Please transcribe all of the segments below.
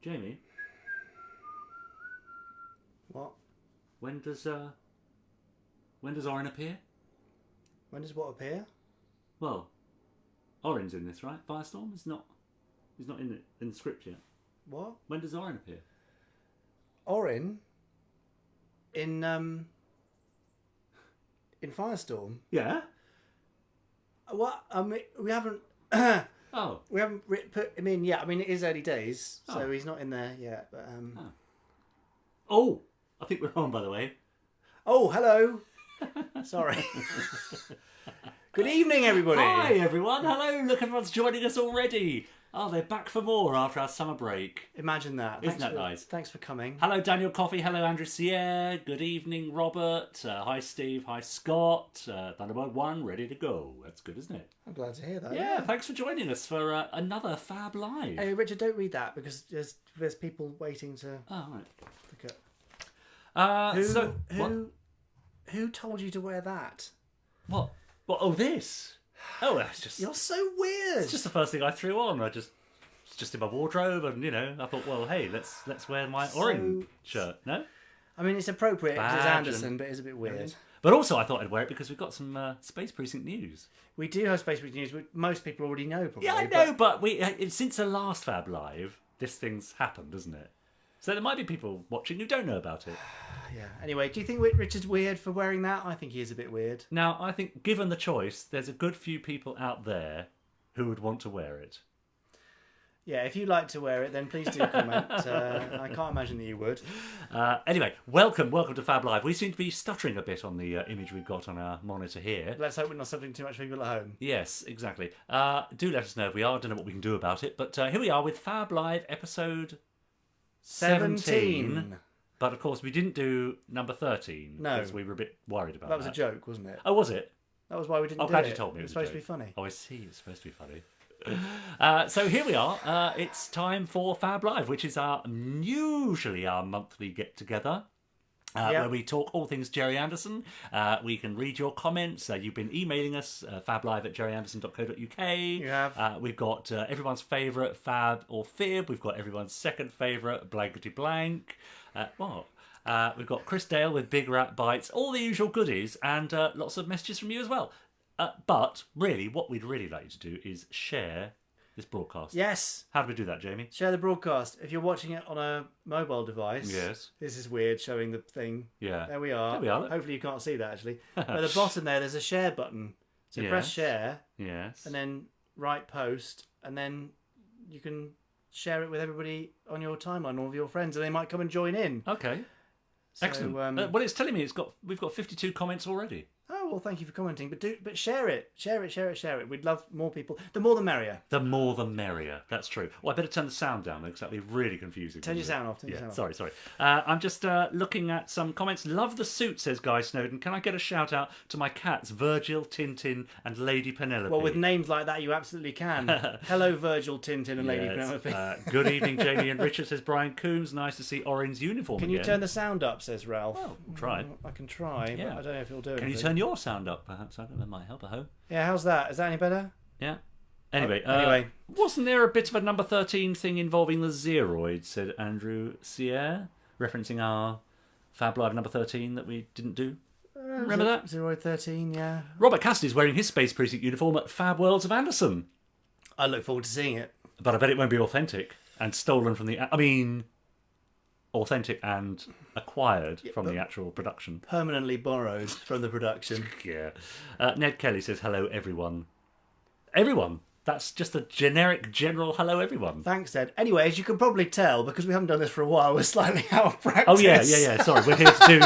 Jamie? What? When does Orin appear? When does what appear? Well, Orin's in this, right? Firestorm? He's not in the script yet. What? When does Orin appear? Orin? In Firestorm? Yeah? What? I mean, we haven't... Oh. We haven't put him in yet. I mean, it is early days, so Oh. he's not in there yet. But Oh! I think we're on, by the way. Oh, hello. Sorry. Good evening, everybody. Hi, everyone. Hello. Look, everyone's joining us already. Oh, they're back for more after our summer break. Imagine that. Isn't that nice? Thanks for coming. Hello, Daniel Coffey. Hello, Andrew Sierre. Good evening, Robert. Hi, Steve. Hi, Scott. Thunderbird 1, ready to go. That's good, isn't it? I'm glad to hear that. Yeah, thanks for joining us for another Fab Live. Hey, Richard, don't read that because there's people waiting to Oh, right. look at. What? Who told you to wear that? What? Oh, this. Oh, that's just... You're so weird. It's just the first thing I threw on. It's just in my wardrobe, and I thought, well, hey, let's wear my orange shirt. No, I mean, it's appropriate because it's Badge Anderson, and- but it's a bit weird. but also I thought I'd wear it because we've got some Space Precinct news. We do have Space Week news, which most people already know, probably. Yeah, I know, but we since the last Fab Live, this thing's happened, hasn't it? So there might be people watching who don't know about it. Yeah. Anyway, do you think Richard's weird for wearing that? I think he is a bit weird. Now, I think, given the choice, there's a good few people out there who would want to wear it. Yeah, if you like to wear it, then please do comment. I can't imagine that you would. Anyway, welcome to Fab Live. We seem to be stuttering a bit on the image we've got on our monitor here. Let's hope we're not stuttering too much for people at home. Yes, exactly. Do let us know if we are. I don't know what we can do about it. But here we are with Fab Live episode 17. But of course, we didn't do number 13. No. Because we were a bit worried about That was a joke, wasn't it? Oh, was it? That was why we didn't I'm do glad it. you told me It it was was a supposed to be joke. funny. Oh, I see. It's supposed to be funny. So here we are. It's time for Fab Live, which is usually our monthly get-together. Where we talk all things Gerry Anderson. We can read your comments. You've been emailing us, fablive@gerryanderson.co.uk. You have. We've got everyone's favourite Fab or Fib. We've got everyone's second favourite Blankety-Blank. We've got Chris Dale with Big Rat Bytes. All the usual goodies, and lots of messages from you as well. But really, what we'd really like you to do is share this broadcast. Yes. How do we do that, Jamie? Share the broadcast. If you're watching it on a mobile device. Yes. This is weird showing the thing. Yeah. There we are. There we are. Hopefully you can't see that actually. But at the bottom there's a share button. So press Yes. share. Yes. And then write post. And then you can share it with everybody on your timeline, all of your friends, and they might come and join in. Okay. So, Excellent. Well, it's telling me we've got 52 comments already. Oh well, thank you for commenting. But share it. Share it. We'd love more people. The more the merrier. The more the merrier. That's true. Well, I better turn the sound down because that'd be really confusing. Turn your sound off. Sorry. I'm just looking at some comments. Love the suit, says Guy Snowden. Can I get a shout out to my cats, Virgil, Tintin, and Lady Penelope? Well, with names like that, you absolutely can. Hello, Virgil, Tintin, and Lady Penelope. Good evening, Jamie and Richard, says Brian Coombs. Nice to see Orin's uniform Can again. you turn the sound up, says Ralph. Well, we'll try. I can try, but I don't know if it'll do it. Can you turn your sound up, perhaps? I don't know, that might help at home. Yeah, how's that? Is that any better? Yeah. Anyway, wasn't there a bit of a number 13 thing involving the Zeroid, said Andrew Sierre, referencing our Fab Live number 13 that we didn't do? Remember that? Zeroid 13, yeah. Robert Cassidy's wearing his Space Precinct uniform at Fab Worlds of Anderson. I look forward to seeing it. But I bet it won't be authentic and stolen from the... authentic and acquired from the actual production. Permanently borrowed from the production. Yeah. Ned Kelly says, hello, everyone. Everyone? That's just a generic, general hello, everyone. Thanks, Ed. Anyway, as you can probably tell, because we haven't done this for a while, we're slightly out of practice. Oh, yeah. Sorry, we're here to do...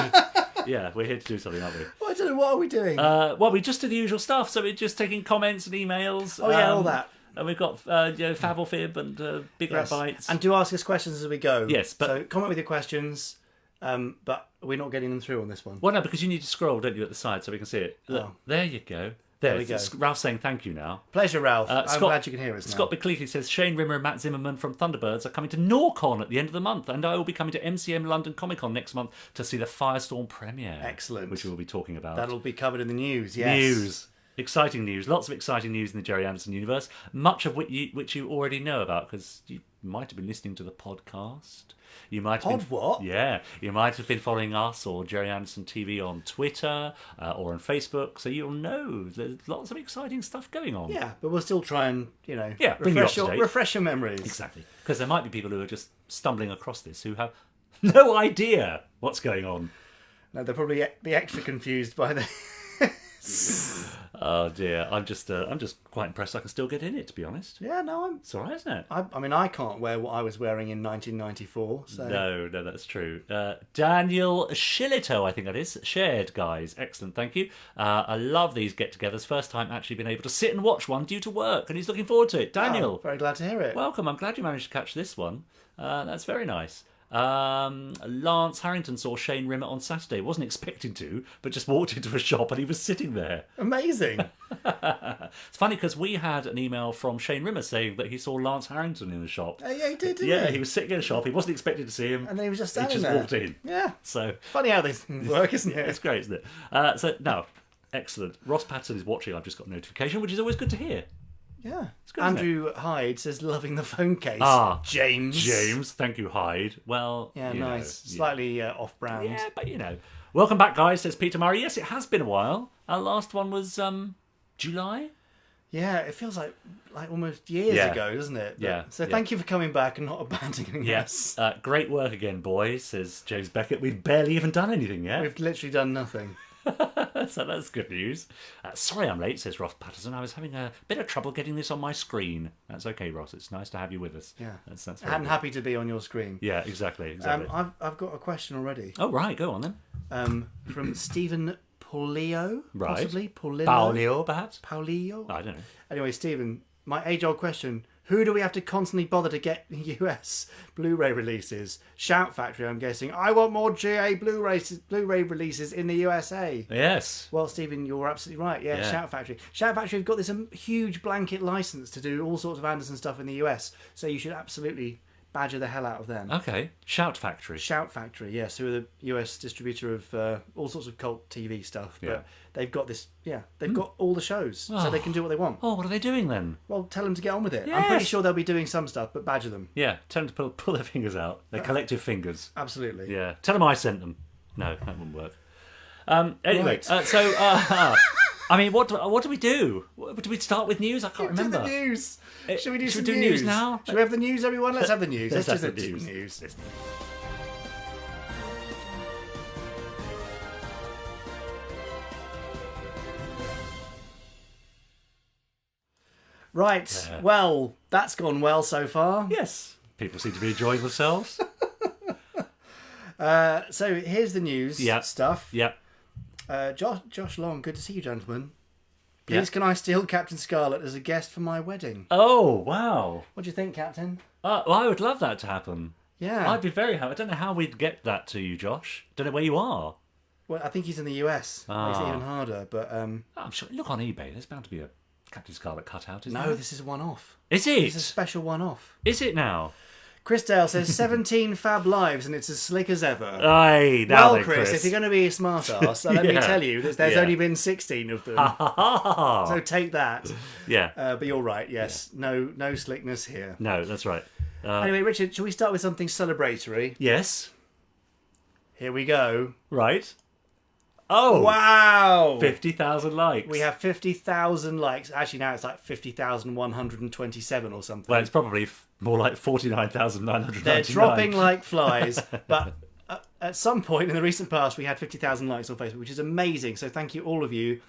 Yeah, we're here to do something, aren't we? Well, I don't know, what are we doing? Well, we just do the usual stuff. So we're just taking comments and emails. Oh, yeah, all that. And we've got Fab or Fib and Big Rat Bytes. And do ask us questions as we go. Yes, but... So comment with your questions, but we're not getting them through on this one. Well, no, because you need to scroll, don't you, at the side so we can see it. Look, there you go. There we go. Ralph's saying thank you now. Pleasure, Ralph. I'm glad you can hear us now. Scott Becleafy says, Shane Rimmer and Matt Zimmerman from Thunderbirds are coming to Norcon at the end of the month, and I will be coming to MCM London Comic Con next month to see the Firestorm premiere. Excellent. Which we'll be talking about. That'll be covered in the news, yes. News. Exciting news. Lots of exciting news in the Gerry Anderson universe, much of which you already know about because you might have been listening to the podcast. You might have been, what? Yeah, you might have been following us or Gerry Anderson TV on Twitter or on Facebook, so you'll know there's lots of exciting stuff going on. Yeah, but we'll still try and, bring you up to date. refresh your memories. Exactly. Because there might be people who are just stumbling across this who have no idea what's going on. No, they'll probably be extra confused by the... Oh dear, I'm just quite impressed I can still get in it, to be honest. Yeah, no, It's all right, isn't it? I mean, I can't wear what I was wearing in 1994, so... No, that's true. Daniel Shillito, I think that is. Shared, guys. Excellent, thank you. I love these get-togethers. First time actually been able to sit and watch one due to work, and he's looking forward to it. Daniel. Oh, very glad to hear it. Welcome, I'm glad you managed to catch this one. That's very nice. Lance Harrington saw Shane Rimmer on Saturday. Wasn't expecting to, but just walked into a shop and he was sitting there. Amazing. It's funny because we had an email from Shane Rimmer saying that he saw Lance Harrington in the shop. Yeah, he did, didn't Yeah, he? he was sitting in a shop. He wasn't expecting to see him. And then he was just He standing just there. walked in. Yeah. So Funny how these things work, isn't it? it's great, isn't it? No, excellent. Ross Patterson is watching. I've just got a notification, which is always good to hear. Yeah. It's good, isn't it? Andrew Hyde says, loving the phone case. James, thank you, Hyde. Well, Yeah, you nice. know, Slightly off-brand. Yeah, but Welcome back, guys, says Peter Murray. Yes, it has been a while. Our last one was July. Yeah, it feels like almost years ago, doesn't it? Yeah, So thank you for coming back and not abandoning Yes. us. Great work again, boys, says James Beckett. We've barely even done anything yet. We've literally done nothing. So that's good news. Sorry I'm late, says Ross Patterson. I was having a bit of trouble getting this on my screen. That's okay, Ross. It's nice to have you with us. Yeah. That's I'm very good. happy to be on your screen. Yeah, exactly. I've got a question already. Oh, right. Go on, then. From Stephen Paulio, Right. possibly? Paulio, perhaps? Paulio? I don't know. Anyway, Stephen, my age-old question. Who do we have to constantly bother to get US Blu-ray releases? Shout Factory, I'm guessing. I want more GA Blu-ray releases in the USA. Yes. Well, Stephen, you're absolutely right. Yeah, Yeah. Shout Factory. Shout Factory have got this huge blanket license to do all sorts of Anderson stuff in the US, so you should absolutely badger the hell out of them. Okay. Shout Factory. Shout Factory, yes, who are the US distributor of all sorts of cult TV stuff. But Yeah. they've got this, they've got all the shows, so they can do what they want. Oh, what are they doing then? Well, tell them to get on with it. I'm Yes. pretty sure they'll be doing some stuff, but badger them. Yeah. Tell them to pull their fingers out. Their collective fingers. Absolutely. Yeah. Tell them I sent them. No, that wouldn't work. Anyway, Right. I mean, what do we do? Do we start with news? I can't remember. Do the news. Should we do some do news news now? Should we have the news, everyone? Let's have the news. Let's Let's have just the have news. news. Right. Well, that's gone well so far. Yes. People seem to be enjoying themselves. So here's the news stuff. Yep. Josh Long, good to see you, gentlemen. Please, can I steal Captain Scarlet as a guest for my wedding? Oh, wow. What do you think, Captain? Well, I would love that to happen. Yeah. I'd be very happy. I don't know how we'd get that to you, Josh. Don't know where you are. Well, I think he's in the US. Makes it even harder, but... I'm sure. Look on eBay. There's bound to be a Captain Scarlet cutout, isn't No, there? this is a one-off. Is It's a it? special one-off. Is it now? Chris Dale says 17 fab lives and it's as slick as ever. Aye, now Well, then, Chris, if you're going to be a smart ass, let me Yeah. tell you that there's Yeah. only been 16 of them. So take that. Yeah. But you're right, yes. No slickness here. No, that's right. Anyway, Richard, shall we start with something celebratory? Yes. Here we go. Right. Oh. Wow! 50,000 likes. We have 50,000 likes. Actually, now it's like 50,127 or something. Well, it's probably more like 49,999. They're dropping like flies. But at some point in the recent past, we had 50,000 likes on Facebook, which is amazing. So thank you, all of you.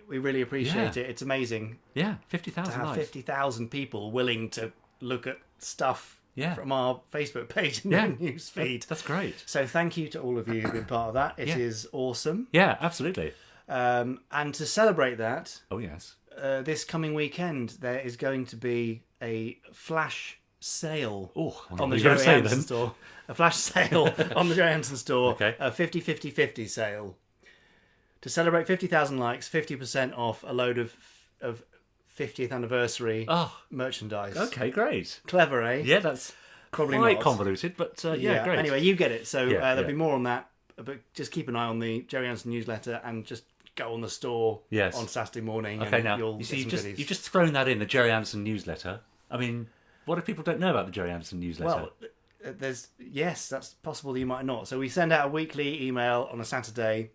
We really appreciate it. It's amazing Yeah, to 50,000 have likes. 50,000 people willing to look at stuff from our Facebook page and the news feed. That's great. So thank you to all of you who've been part of that. It is awesome. Yeah, absolutely. And to celebrate that, Oh, yes. this coming weekend, there is going to be a flash sale on the Gerry Anderson store. A flash sale on the Gerry Anderson store. Okay. A 50-50-50 sale. To celebrate 50,000 likes, 50% off a load of 50th anniversary merchandise. Okay, great. Clever, eh? Yeah, that's Probably quite not. convoluted, but great. Anyway, you get it. So there'll yeah. be more on that. But just keep an eye on the Gerry Anderson newsletter and just go on the store on Saturday morning. Okay, and now, you'll you see, get some goodies. you've just thrown that in, the Gerry Anderson newsletter. I mean, What if people don't know about the Gerry Anderson newsletter? Well, that's possible that you might not. So we send out a weekly email on a Saturday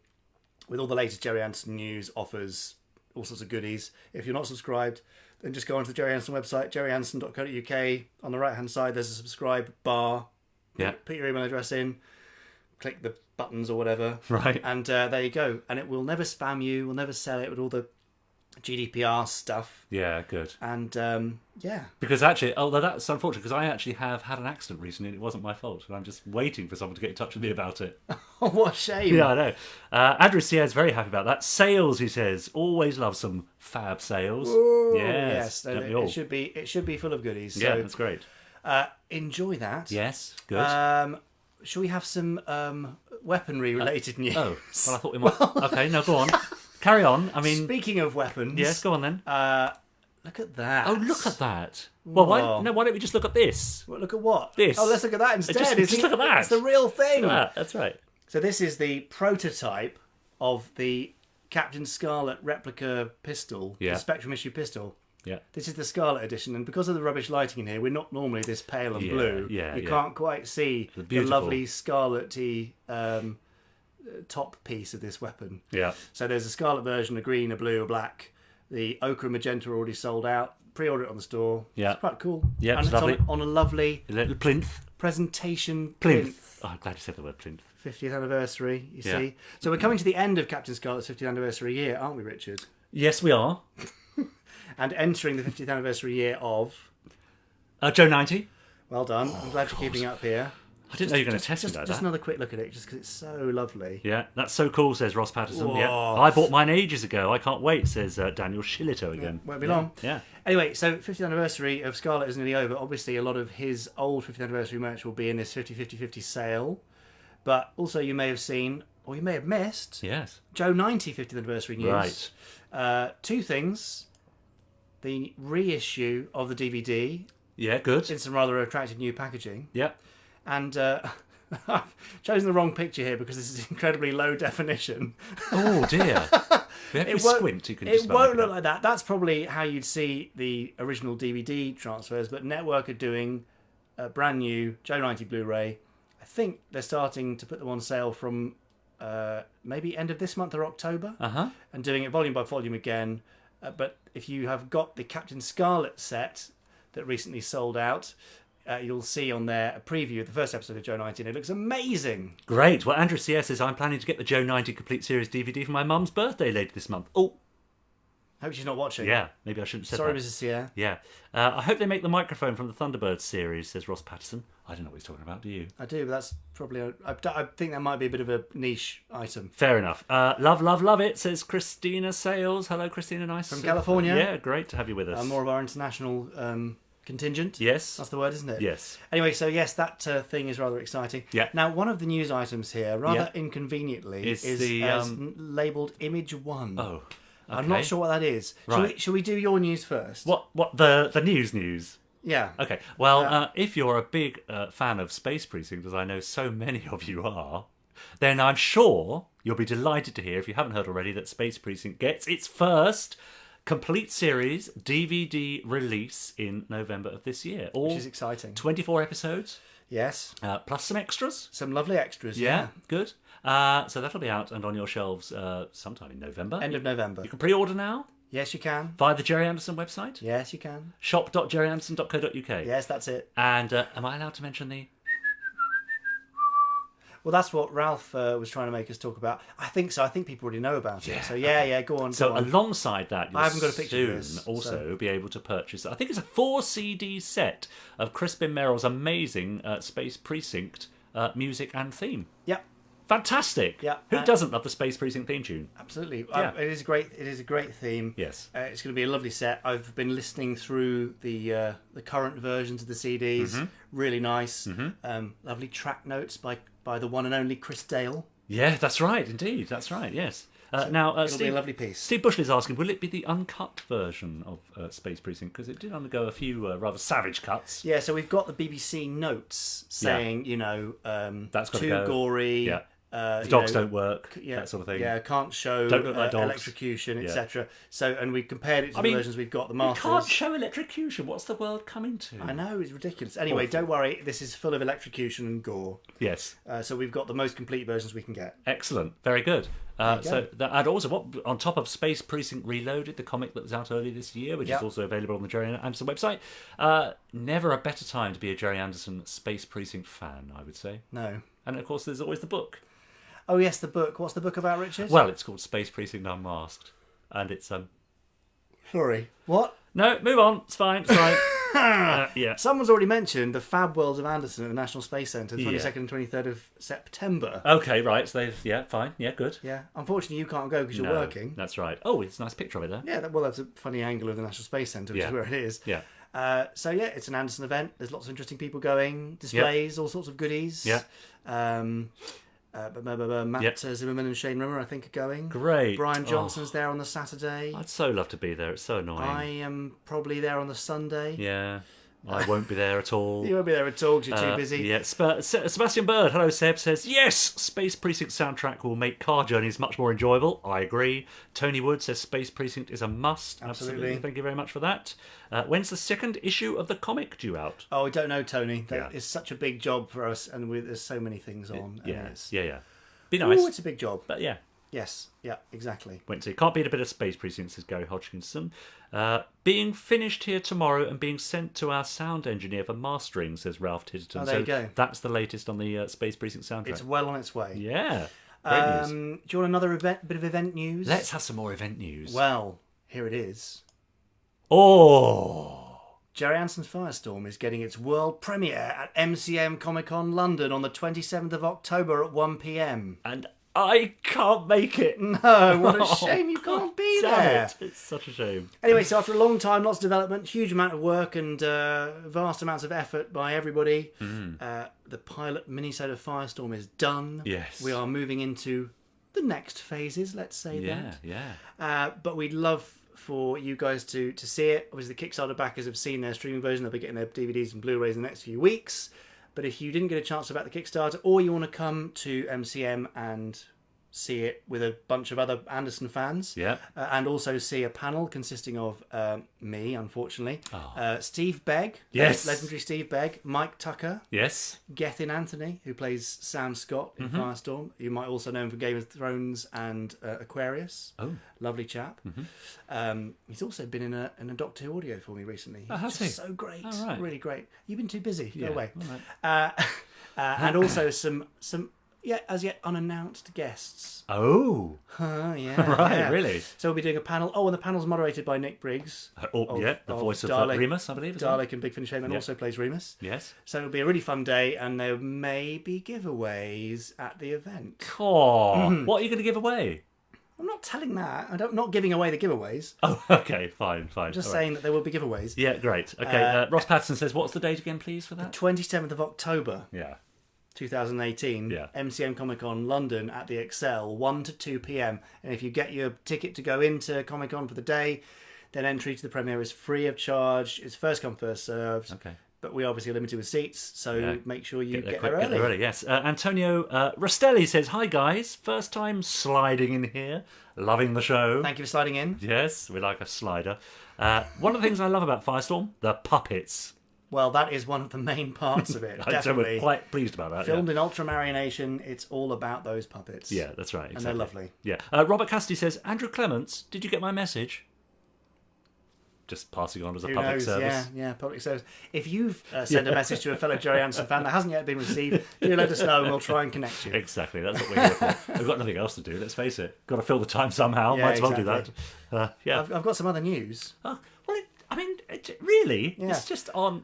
with all the latest Gerry Anderson news, offers, all sorts of goodies. If you're not subscribed, then just go onto the Gerry Anderson website, gerryanderson.co.uk. On the right-hand side, there's a subscribe bar. Yeah. Put your email address in, click the buttons or whatever. Right. And there you go. And it will never spam you. We'll never sell it with all the GDPR stuff. Yeah, good. And, yeah. Because actually, although that's unfortunate, because I actually have had an accident recently and it wasn't my fault. And I'm just waiting for someone to get in touch with me about it. Oh, what a shame. Yeah, I know. Andrew Sierra's very happy about that. Sales, he says. Always love some fab sales. Ooh, yes. It should be full of goodies. Yeah, So, that's great. enjoy that. Yes, good. Shall we have some weaponry related news? Oh, well, I thought we might. Okay, no, go on. Carry on. I mean, speaking of weapons, yes, go on then. look at that. Oh, look at that. Well, why don't we just look at this? Well, look at what? This. Oh, let's look at that instead. Just look at that. It's the real thing. Look at that. That's right. So this is the prototype of the Captain Scarlet replica pistol, Yeah. the Spectrum issue pistol. Yeah. This is the Scarlet edition, and because of the rubbish lighting in here, we're not normally this pale and blue. yeah, you yeah. can't quite see the beautiful. lovely scarlet-y top piece of this weapon. Yeah. So there's a scarlet version, a green, a blue, a black. The ochre and magenta are already sold out. Pre-order it on the store. Yeah. It's quite cool. Yeah, and it's lovely. on a lovely A little plinth. presentation Plinth. Oh, I'm glad you said the word plinth. 50th anniversary, you Yeah. see. So we're coming to the end of Captain Scarlet's 50th anniversary year, aren't we, Richard? Yes, we are. And entering the 50th anniversary year of... Joe 90. Well done. I'm glad you're keeping up here. I didn't know you were going to test me like Just that. another quick look at it, just because it's so lovely. Yeah, that's so cool, says Ross Patterson. Whoa. Yeah, I bought mine ages ago. I can't wait, says Daniel Shillito again. Won't be long. Yeah. Anyway, so 50th anniversary of Scarlet is nearly over. Obviously, a lot of his old 50th anniversary merch will be in this 50-50-50 sale. But also, you may have seen, or you may have missed, Yes. Joe 90 50th anniversary news. Right. Two things. The reissue of the DVD Yeah, good. in some rather attractive new packaging. Yeah. And I've chosen the wrong picture here because this is incredibly low definition. Oh, dear. If you squint, you can just It about won't make look like that. That's probably how you'd see the original DVD transfers, but Network are doing a brand new Joe 90 Blu-ray. I think they're starting to put them on sale from maybe end of this month or October, and doing it volume by volume again. But if you have got the Captain Scarlet set that recently sold out, you'll see on there a preview of the first episode of Joe 90, and it looks amazing. Great. Well, Andrew CS says, I'm planning to get the Joe 90 Complete Series DVD for my mum's birthday later this month. Oh, Hope she's not watching. yeah. Maybe I shouldn't have said Sorry, that. Mrs. Sierra. Yeah. I hope they make the microphone from the Thunderbird series, says Ross Patterson. I don't know what he's talking about, do you? I do, but that's probably... I think that might be a bit of a niche item. Fair enough. Love it, says Christina Sales. Hello, Christina. Nice. From California. Yeah, great to have you with us. More of our international contingent. Yes. That's the word, isn't it? Yes. Anyway, so yes, that thing is rather exciting. Yeah. Now, one of the news items here, rather inconveniently, Is is the, labelled Image 1. Oh. I'm not sure what that is. Right. Shall we do your news first? What the news? Yeah. Okay. Well, if you're a big fan of Space Precinct, as I know so many of you are, then I'm sure you'll be delighted to hear, if you haven't heard already, that Space Precinct gets its first complete series DVD release in November of this year. Which is exciting. 24 episodes, Yes. plus some extras. Some lovely extras. Yeah, good. So that'll be out and on your shelves sometime in November. End of November. You can pre-order now Yes, you can. via the Gerry Anderson website. Yes, you can. shop.gerryanderson.co.uk. Yes, that's it. And am I allowed to mention the... Well, that's what Ralph was trying to make us talk about. I think so. I think people already know about it. So, go on. So go on. alongside that, you'll I haven't got a picture soon of this, also be able to purchase, I think it's a 4 CD set of Crispin Merrill's amazing Space Precinct music and theme. Yep. Fantastic. Yeah. Who doesn't love the Space Precinct theme tune? Absolutely. Yeah. It is great. It is a great theme. Yes. It's going to be a lovely set. I've been listening through the current versions of the CDs. Mm-hmm. Really nice. Lovely track notes by the one and only Chris Dale. Yeah, that's right. Indeed, that's right. Yes. Now, It'll be a lovely piece. Steve Bushley's asking, will it be the uncut version of Space Precinct? Because it did undergo a few rather savage cuts. Yeah, so we've got the BBC notes saying, That's gotta too go. gory, Yeah. The dogs don't work, yeah, that sort of thing. Yeah, can't show Don't look like dogs. electrocution, Yeah. etc. So, and we compared it to the versions we've got, the Masters. You can't show electrocution. What's the world coming to? I know, it's ridiculous. Anyway, Awful. don't worry, this is full of electrocution and gore. Yes. So we've got the most complete versions we can get. Excellent. Very good. And also, on top of Space Precinct Reloaded, the comic that was out earlier this year, which is also available on the Gerry Anderson website, never a better time to be a Gerry Anderson Space Precinct fan, I would say. No. And of course, there's always the book. Oh yes, the book. What's the book about, Richard? Well, it's called Space Precinct Unmasked, and it's Sorry. What? No, move on. It's fine. It's fine. Yeah. Someone's already mentioned the Fab Worlds of Anderson at the National Space Centre, 22nd and 23rd of September. Okay, right. So fine. Yeah, good. Yeah. Unfortunately, you can't go because you're working. That's right. Oh, it's a nice picture of it there. Yeah. Well, that's a funny angle of the National Space Centre, which is where it is. Yeah. So yeah, it's an Anderson event. There's lots of interesting people going, displays, all sorts of goodies. Yeah. Matt Zimmerman and Shane Rimmer, I think, are going. Great. Brian Johnson's there on the Saturday. I'd so love to be there. It's so annoying. I am probably there on the Sunday. Yeah. I won't be there at all. You won't be there at all because you're too busy. Yeah. Sebastian Bird, hello Seb, says, yes, Space Precinct soundtrack will make car journeys much more enjoyable. I agree. Tony Wood says Space Precinct is a must. Absolutely. Thank you very much for that. When's the second issue of the comic due out? Oh, I don't know, Tony. That is such a big job for us, and there's so many things on. Yeah. Be nice. Oh, it's a big job. But yeah. Yes, yeah, exactly. Went to can't beat a bit of Space Precinct, says Gary Hodgkinson. Being finished here tomorrow and being sent to our sound engineer for mastering, says Ralph Titterton. Oh, there you go. That's the latest on the Space Precinct soundtrack. It's well on its way. Yeah. Great news. Do you want another bit of event news? Let's have some more event news. Well, here it is. Oh! Gerry Anderson's Firestorm is getting its world premiere at MCM Comic Con London on the 27th of October at 1 p.m. And I can't make it. No, what a shame you can't be there. It's such a shame. Anyway, so after a long time, lots of development, huge amount of work and vast amounts of effort by everybody, the pilot minisode of Firestorm is done. Yes. We are moving into the next phases, let's say that. Yeah. But we'd love for you guys to see it. Obviously, the Kickstarter backers have seen their streaming version. They'll be getting their DVDs and Blu-rays in the next few weeks. But if you didn't get a chance to back the Kickstarter, or you want to come to MCM and see it with a bunch of other Anderson fans, and also see a panel consisting of me, unfortunately, Steve Begg, legendary Steve Begg, Mike Tucker, Gethin Anthony, who plays Sam Scott in Firestorm. You might also know him from Game of Thrones and Aquarius. Oh, lovely chap. He's also been in a Doctor Who audio for me recently. Has he? So great, right. really great. You've been too busy. Go away. Right. And also some as yet unannounced guests. Oh. Right, really? So we'll be doing a panel. Oh, and the panel's moderated by Nick Briggs. The voice of Remus, I believe. Dalek and Big Finish Heyman also plays Remus. Yes. So it'll be a really fun day, and there may be giveaways at the event. Oh, what are you going to give away? I'm not telling that. I'm not giving away the giveaways. Oh, okay, fine. I'm just saying that there will be giveaways. Yeah, great. Okay, Ross Patterson says, what's the date again, please, for that? 27th of October. Yeah. 2018, MCM Comic Con London at the Excel, 1 to 2 p.m. And if you get your ticket to go into Comic Con for the day, then entry to the premiere is free of charge. It's first come, first served. Okay. But we obviously are limited with seats, so make sure you get there early. Get there early, yes. Antonio Rastelli says, hi guys, first time sliding in here, loving the show. Thank you for sliding in. Yes, we like a slider. One of the things I love about Firestorm, the puppets. Well, that is one of the main parts of it. So we're quite pleased about that. Filmed in Ultramarination, it's all about those puppets. Yeah, that's right. Exactly. And they're lovely. Yeah. Robert Cassidy says, Andrew Clements, did you get my message? Just passing on as a public service. Yeah, public service. If you've sent a message to a fellow Gerry Anderson fan that hasn't yet been received, do let us know and we'll try and connect you. Exactly, that's what we're here for. We've got nothing else to do, let's face it. Got to fill the time somehow, might as well do that. I've got some other news. Really? Yeah. It's just on...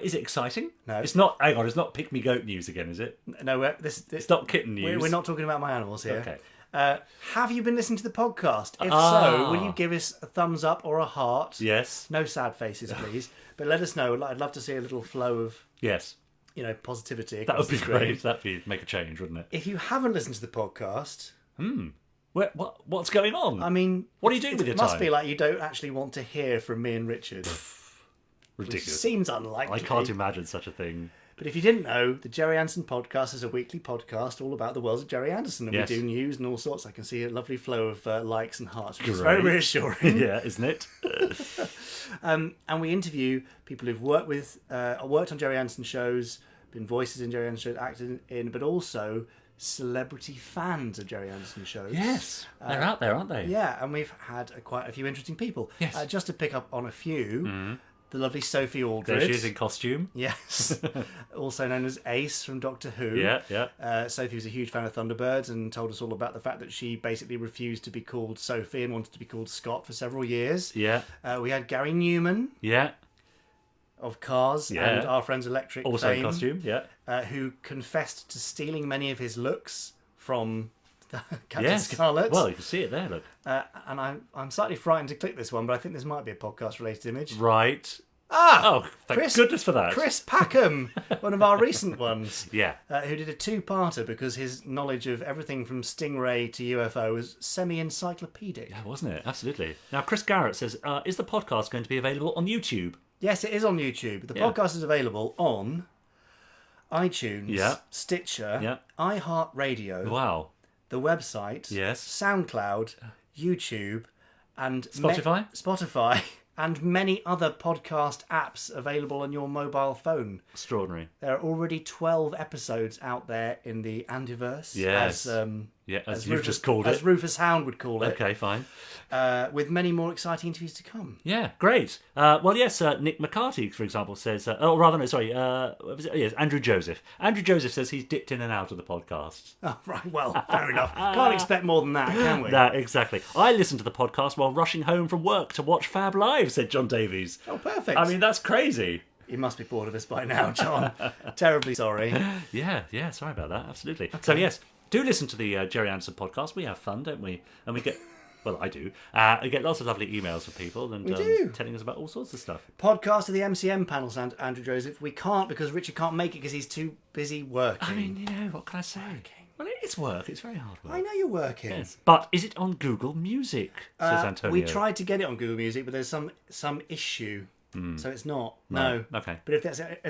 is it exciting? No. It's not... Hang on, it's not Pick Me Goat news again, is it? No, it's not kitten news. We're not talking about my animals here. Okay. Have you been listening to the podcast? If so, will you give us a thumbs up or a heart? Yes. No sad faces, please. But let us know. I'd love to see a little flow of positivity. That would be great. That'd make a change, wouldn't it? If you haven't listened to the podcast... What's going on? I mean... What are you doing with your time? It must be like you don't actually want to hear from me and Richard. Ridiculous. Which seems unlikely. I can't imagine such a thing. But if you didn't know, the Gerry Anderson Podcast is a weekly podcast all about the worlds of Gerry Anderson. And Yes. we do news and all sorts. I can see a lovely flow of likes and hearts, which is Great. very reassuring. Yeah, isn't it? And we interview people who've worked on Gerry Anderson shows, been voices in Gerry Anderson shows, acted in, but also celebrity fans of Gerry Anderson shows. Yes. They're out there, aren't they? Yeah, and we've had quite a few interesting people. Yes. Just to pick up on a few, the lovely Sophie Aldred. There she is in costume. Yes. Also known as Ace from Doctor Who. Yeah. Sophie was a huge fan of Thunderbirds and told us all about the fact that she basically refused to be called Sophie and wanted to be called Scott for several years. Yeah. We had Gary Newman Yeah. of Cars Yeah. and Our Friends Electric Also fame, in costume. Yeah. who confessed to stealing many of his looks from Captain Yes. Scarlet. Well, you can see it there, look. And I'm slightly frightened to click this one, but I think this might be a podcast-related image. Right. Ah! Oh, thank goodness for that. Chris Packham, one of our recent ones. Yeah. Who did a two-parter because his knowledge of everything from Stingray to UFO was semi-encyclopedic. Yeah, wasn't it? Absolutely. Now, Chris Garrett says, is the podcast going to be available on YouTube? Yes, it is on YouTube. The Yeah. podcast is available on iTunes, Yeah. Stitcher, Yeah. iHeartRadio, Wow. the website, Yes. SoundCloud, YouTube, and Spotify? Spotify, and many other podcast apps available on your mobile phone. Extraordinary. There are already 12 episodes out there in the Andiverse, Yes. As you've just called as it. Rufus Hound would call it, Okay, fine. with many more exciting interviews to come. Yeah, great. Well, yes, Nick McCarty, for example, says... yes, Andrew Joseph. Andrew Joseph says he's dipped in and out of the podcast. Oh, right, well, fair enough. Can't expect more than that, can we? No, exactly. I listened to the podcast while rushing home from work to watch Fab Live, said John Davies. Oh, perfect. I mean, that's crazy. You must be bored of us by now, John. Terribly sorry. Yeah, sorry about that, absolutely. Okay. So, yes, do listen to the Gerry Anderson podcast. We have fun, don't we? And we get... Well, I do. I get lots of lovely emails from people and We do. telling us about all sorts of stuff. Podcast of the MCM panel, Andrew Joseph. We can't because Richard can't make it because he's too busy working. I mean, what can I say? Well, it is work. It's very hard work. I know you're working. Yes. But is it on Google Music, says Antonio? We tried to get it on Google Music, but there's some issue. So it's not. No. Okay. But if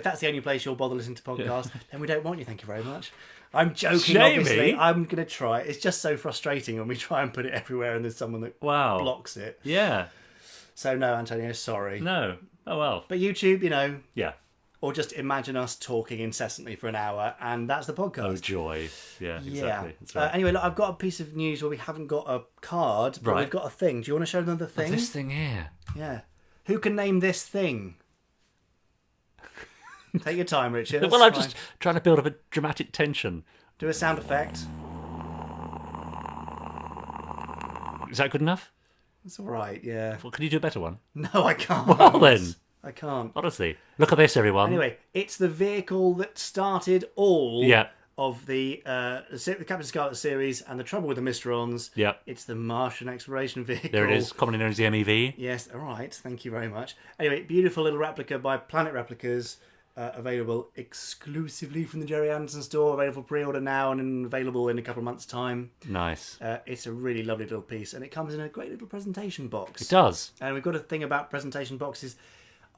that's the only place you'll bother listening to podcasts, then we don't want you. Thank you very much. I'm joking, Jamie? obviously. I'm going to try. It's just so frustrating when we try and put it everywhere and there's someone that blocks it. Yeah. So no, Antonio, sorry. No. Oh, well. But YouTube, Yeah. or just imagine us talking incessantly for an hour, and that's the podcast. Oh, joy. Yeah, exactly. Yeah. That's right. Anyway, look, I've got a piece of news where we haven't got a card, but Right. we've got a thing. Do you want to show them the thing? This thing here. Yeah. Who can name this thing? Take your time, Richard. Well, I'm That's just fine. trying to build up a dramatic tension. Do a sound effect. Is that good enough? It's all right, yeah. Well, can you do a better one? No, I can't. Well, then. I can't. Honestly. Look at this, everyone. Anyway, it's the vehicle that started all Yeah. of the Captain Scarlet series and the Trouble with the Mysterons. Yeah. It's the Martian Exploration Vehicle. There it is, commonly known as the MEV. Yes, all right. Thank you very much. Anyway, beautiful little replica by Planet Replicas, available exclusively from the Gerry Anderson store, available for pre-order now and available in a couple of months' time. Nice. It's a really lovely little piece, and it comes in a great little presentation box. It does. And we've got a thing about presentation boxes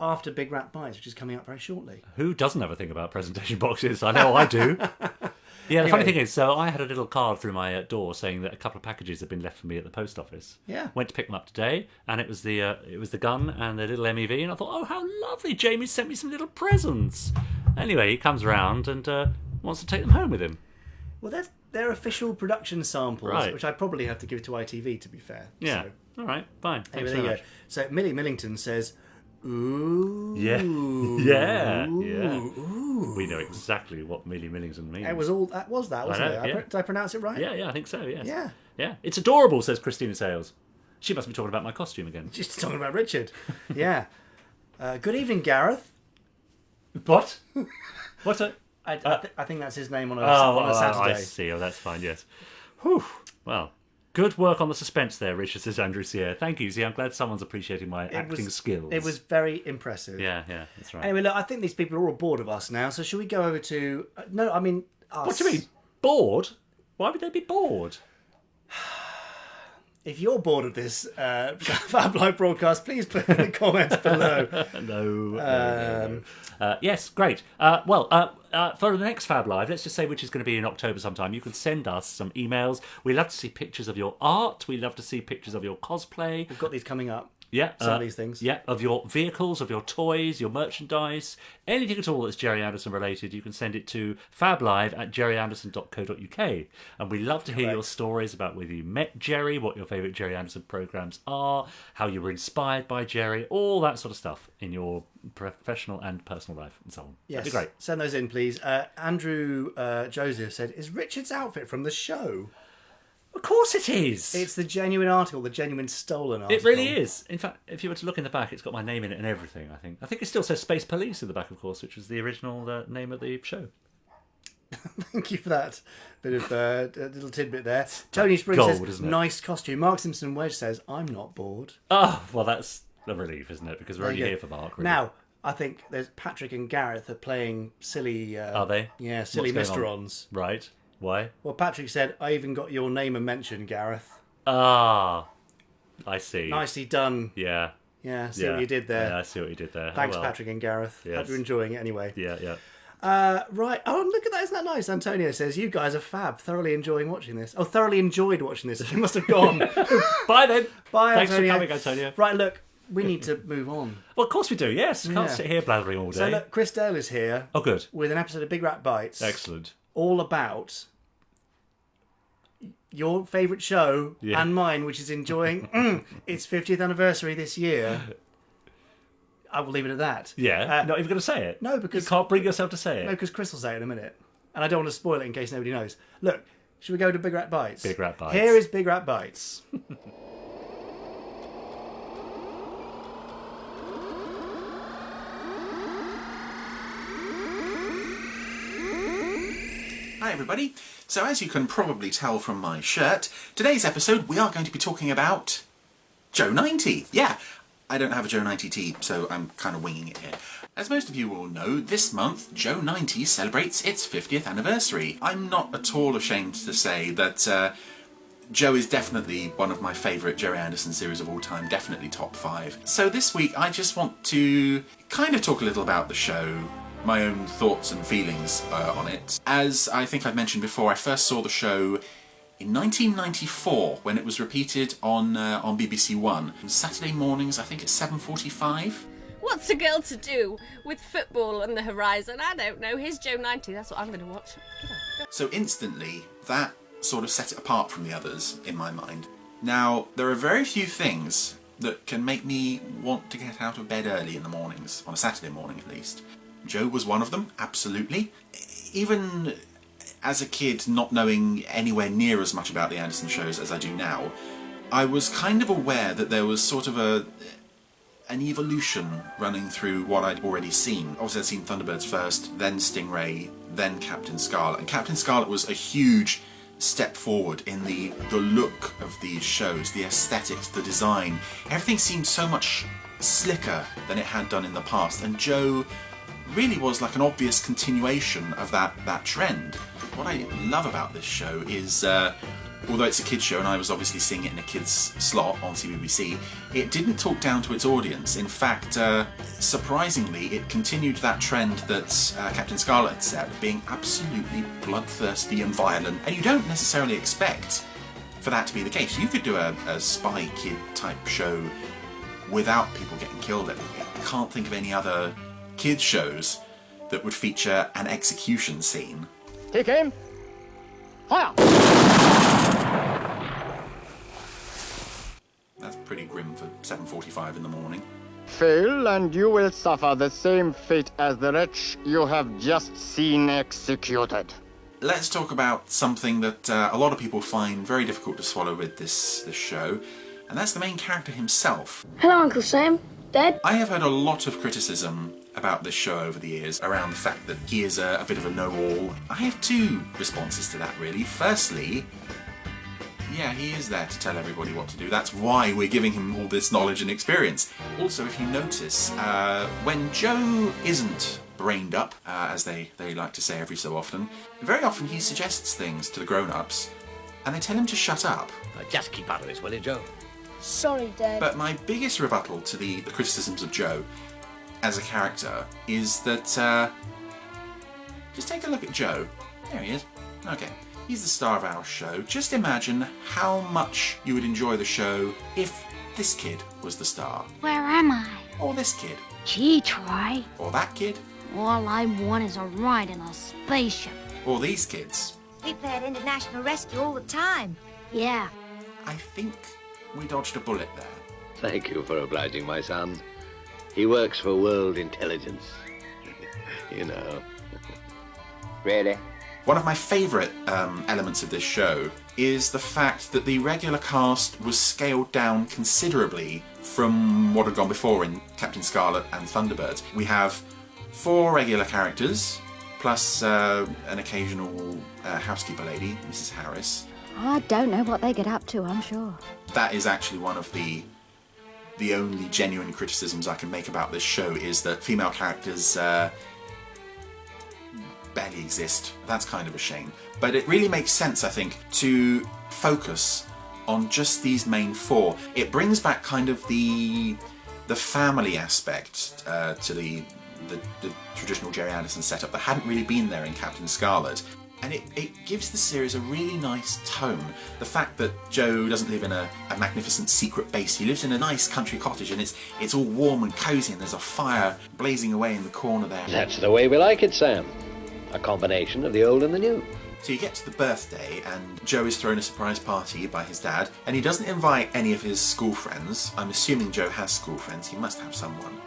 after Big Rat Bytes, which is coming up very shortly. Who doesn't have a thing about presentation boxes? I know I do. Yeah, the funny thing is, so I had a little card through my door saying that a couple of packages had been left for me at the post office. Yeah. Went to pick them up today, and it was the gun and the little MEV, and I thought, oh, how lovely! Jamie sent me some little presents. Anyway, he comes around and wants to take them home with him. Well, they're official production samples, Right. which I probably have to give to ITV, to be fair. Yeah. So, All right. Fine. Thanks anyway, very there you much. go. So Millie Millington says, ooh. Yeah. Yeah. Ooh. We know exactly what Millie Millington means. It was all that, wasn't know, it? yeah. Did I pronounce it right? Yeah, I think so. Yes. Yeah. Yeah. It's adorable, says Christina Sales. She must be talking about my costume again. Just talking about Richard. Yeah. Good evening, Gareth. What? What's it? I think that's his name on a Saturday. I see. Oh, that's fine, yes. Whew. Well, good work on the suspense there, Richard, says Andrew Sierra. Thank you. See, I'm glad someone's appreciating my acting skills. It was very impressive. Yeah, that's right. Anyway, look, I think these people are all bored of us now, so should we go over to... no, I mean us. What do you mean? Bored? Why would they be bored? If you're bored of this Fab Live broadcast, please put in the comments below. No. Yes, great. For the next Fab Live, let's just say which is going to be in October sometime, you can send us some emails. We love to see pictures of your art. We love to see pictures of your cosplay. We've got these coming up. Yeah, some of these things. Yeah, of your vehicles, of your toys, your merchandise, anything at all that's Gerry Anderson related, you can send it to fablive@gerryanderson.co.uk. And we love to hear your stories about whether you met Gerry, what your favourite Gerry Anderson programmes are, how you were inspired by Gerry, all that sort of stuff in your professional and personal life and so on. Yes, that'd be great. Send those in, please. Andrew Joseph said, is Richard's outfit from the show? Of course it is. It's the genuine article, the genuine stolen article. It really is. In fact, if you were to look in the back, it's got my name in it and everything, I think. I think it still says Space Police in the back, of course, which was the original name of the show. Thank you for that bit of a little tidbit there. Tony Spring says, nice costume. Mark Simpson Wedge says, I'm not bored. Oh, well, that's a relief, isn't it? Because we're only here for Mark. Really. Now, I think there's Patrick and Gareth are playing silly... are they? Yeah, silly Mr-ons. Right. Why? Well, Patrick said, I even got your name and mention, Gareth. Ah, I see. Nicely done. Yeah. Yeah, see what you did there. Yeah, I see what you did there. Thanks, Patrick and Gareth. Yes. Hope you're enjoying it anyway. Yeah. Right. Oh, look at that. Isn't that nice? Antonio says, you guys are fab. Thoroughly enjoying watching this. Oh, thoroughly enjoyed watching this. You must have gone. Bye then. Bye, Thanks Antonio. for coming, Antonio. Right, look. We need to move on. Well, of course we do, yes. Can't sit here blathering all day. So, look, Chris Dale is here. Oh, good. With an episode of Big Rat Bytes. Excellent. All about your favourite show and mine, which is enjoying its 50th anniversary this year. I will leave it at that. Yeah, not even going to say it. No, because... You can't bring yourself to say it. No, because Chris will say it in a minute. And I don't want to spoil it in case nobody knows. Look, should we go to Big Rat Bytes? Big Rat Bytes. Here is Big Rat Bytes. Hi everybody. So as you can probably tell from my shirt, today's episode we are going to be talking about Joe 90. Yeah, I don't have a Joe 90 tee, so I'm kind of winging it here. As most of you will know, this month Joe 90 celebrates its 50th anniversary. I'm not at all ashamed to say that Joe is definitely one of my favourite Gerry Anderson series of all time, definitely top 5. So this week I just want to kind of talk a little about the show, my own thoughts and feelings on it. As I think I've mentioned before, I first saw the show in 1994 when it was repeated on BBC One. Saturday mornings, I think at 7:45. What's a girl to do with football on the horizon? I don't know. Here's Joe 90. That's what I'm going to watch. So instantly, that sort of set it apart from the others in my mind. Now, there are very few things that can make me want to get out of bed early in the mornings, on a Saturday morning at least. Joe was one of them, absolutely. Even as a kid, not knowing anywhere near as much about the Anderson shows as I do now, I was kind of aware that there was sort of an evolution running through what I'd already seen. Obviously I'd seen Thunderbirds first, then Stingray, then Captain Scarlet. And Captain Scarlet was a huge step forward in the look of these shows, the aesthetics, the design. Everything seemed so much slicker than it had done in the past, and Joe really was like an obvious continuation of that trend. What I love about this show is, although it's a kids show and I was obviously seeing it in a kids slot on CBBC, it didn't talk down to its audience. In fact, surprisingly, it continued that trend that Captain Scarlet had set, being absolutely bloodthirsty and violent, and you don't necessarily expect for that to be the case. You could do a spy kid type show without people getting killed every week. I can't think of any other kids shows that would feature an execution scene. Take aim. Fire! That's pretty grim for 7:45 in the morning. Fail, and you will suffer the same fate as the wretch you have just seen executed. Let's talk about something that a lot of people find very difficult to swallow with this show, and that's the main character himself. Hello, Uncle Sam. Dad? I have heard a lot of criticism about this show over the years around the fact that he is a bit of a know-all. I have two responses to that, really. Firstly, yeah, he is there to tell everybody what to do. That's why we're giving him all this knowledge and experience. Also, if you notice, when Joe isn't brained up, as they like to say every so often, very often he suggests things to the grown-ups, and they tell him to shut up. Just keep out of this, will you, Joe? Sorry, Dad. But my biggest rebuttal to the criticisms of Joe as a character is that, just take a look at Joe. There he is. Okay. He's the star of our show. Just imagine how much you would enjoy the show if this kid was the star. Where am I? Or this kid. Gee, Troy. Or that kid. All I want is a ride in a spaceship. Or these kids. We've had international rescue all the time. Yeah. I think we dodged a bullet there. Thank you for obliging my son. He works for World Intelligence. You know. Really? One of my favourite elements of this show is the fact that the regular cast was scaled down considerably from what had gone before in Captain Scarlet and Thunderbird. We have 4 regular characters, plus an occasional housekeeper lady, Mrs. Harris. I don't know what they get up to, I'm sure. That is actually one of the only genuine criticisms I can make about this show, is that female characters barely exist. That's kind of a shame. But it really makes sense, I think, to focus on just these main 4. It brings back kind of the family aspect to the traditional Gerry Anderson setup that hadn't really been there in Captain Scarlet. And it gives the series a really nice tone. The fact that Joe doesn't live in a magnificent secret base, he lives in a nice country cottage, and it's all warm and cosy, and there's a fire blazing away in the corner there. That's the way we like it, Sam. A combination of the old and the new. So you get to the birthday, and Joe is thrown a surprise party by his dad, and he doesn't invite any of his school friends. I'm assuming Joe has school friends, he must have someone.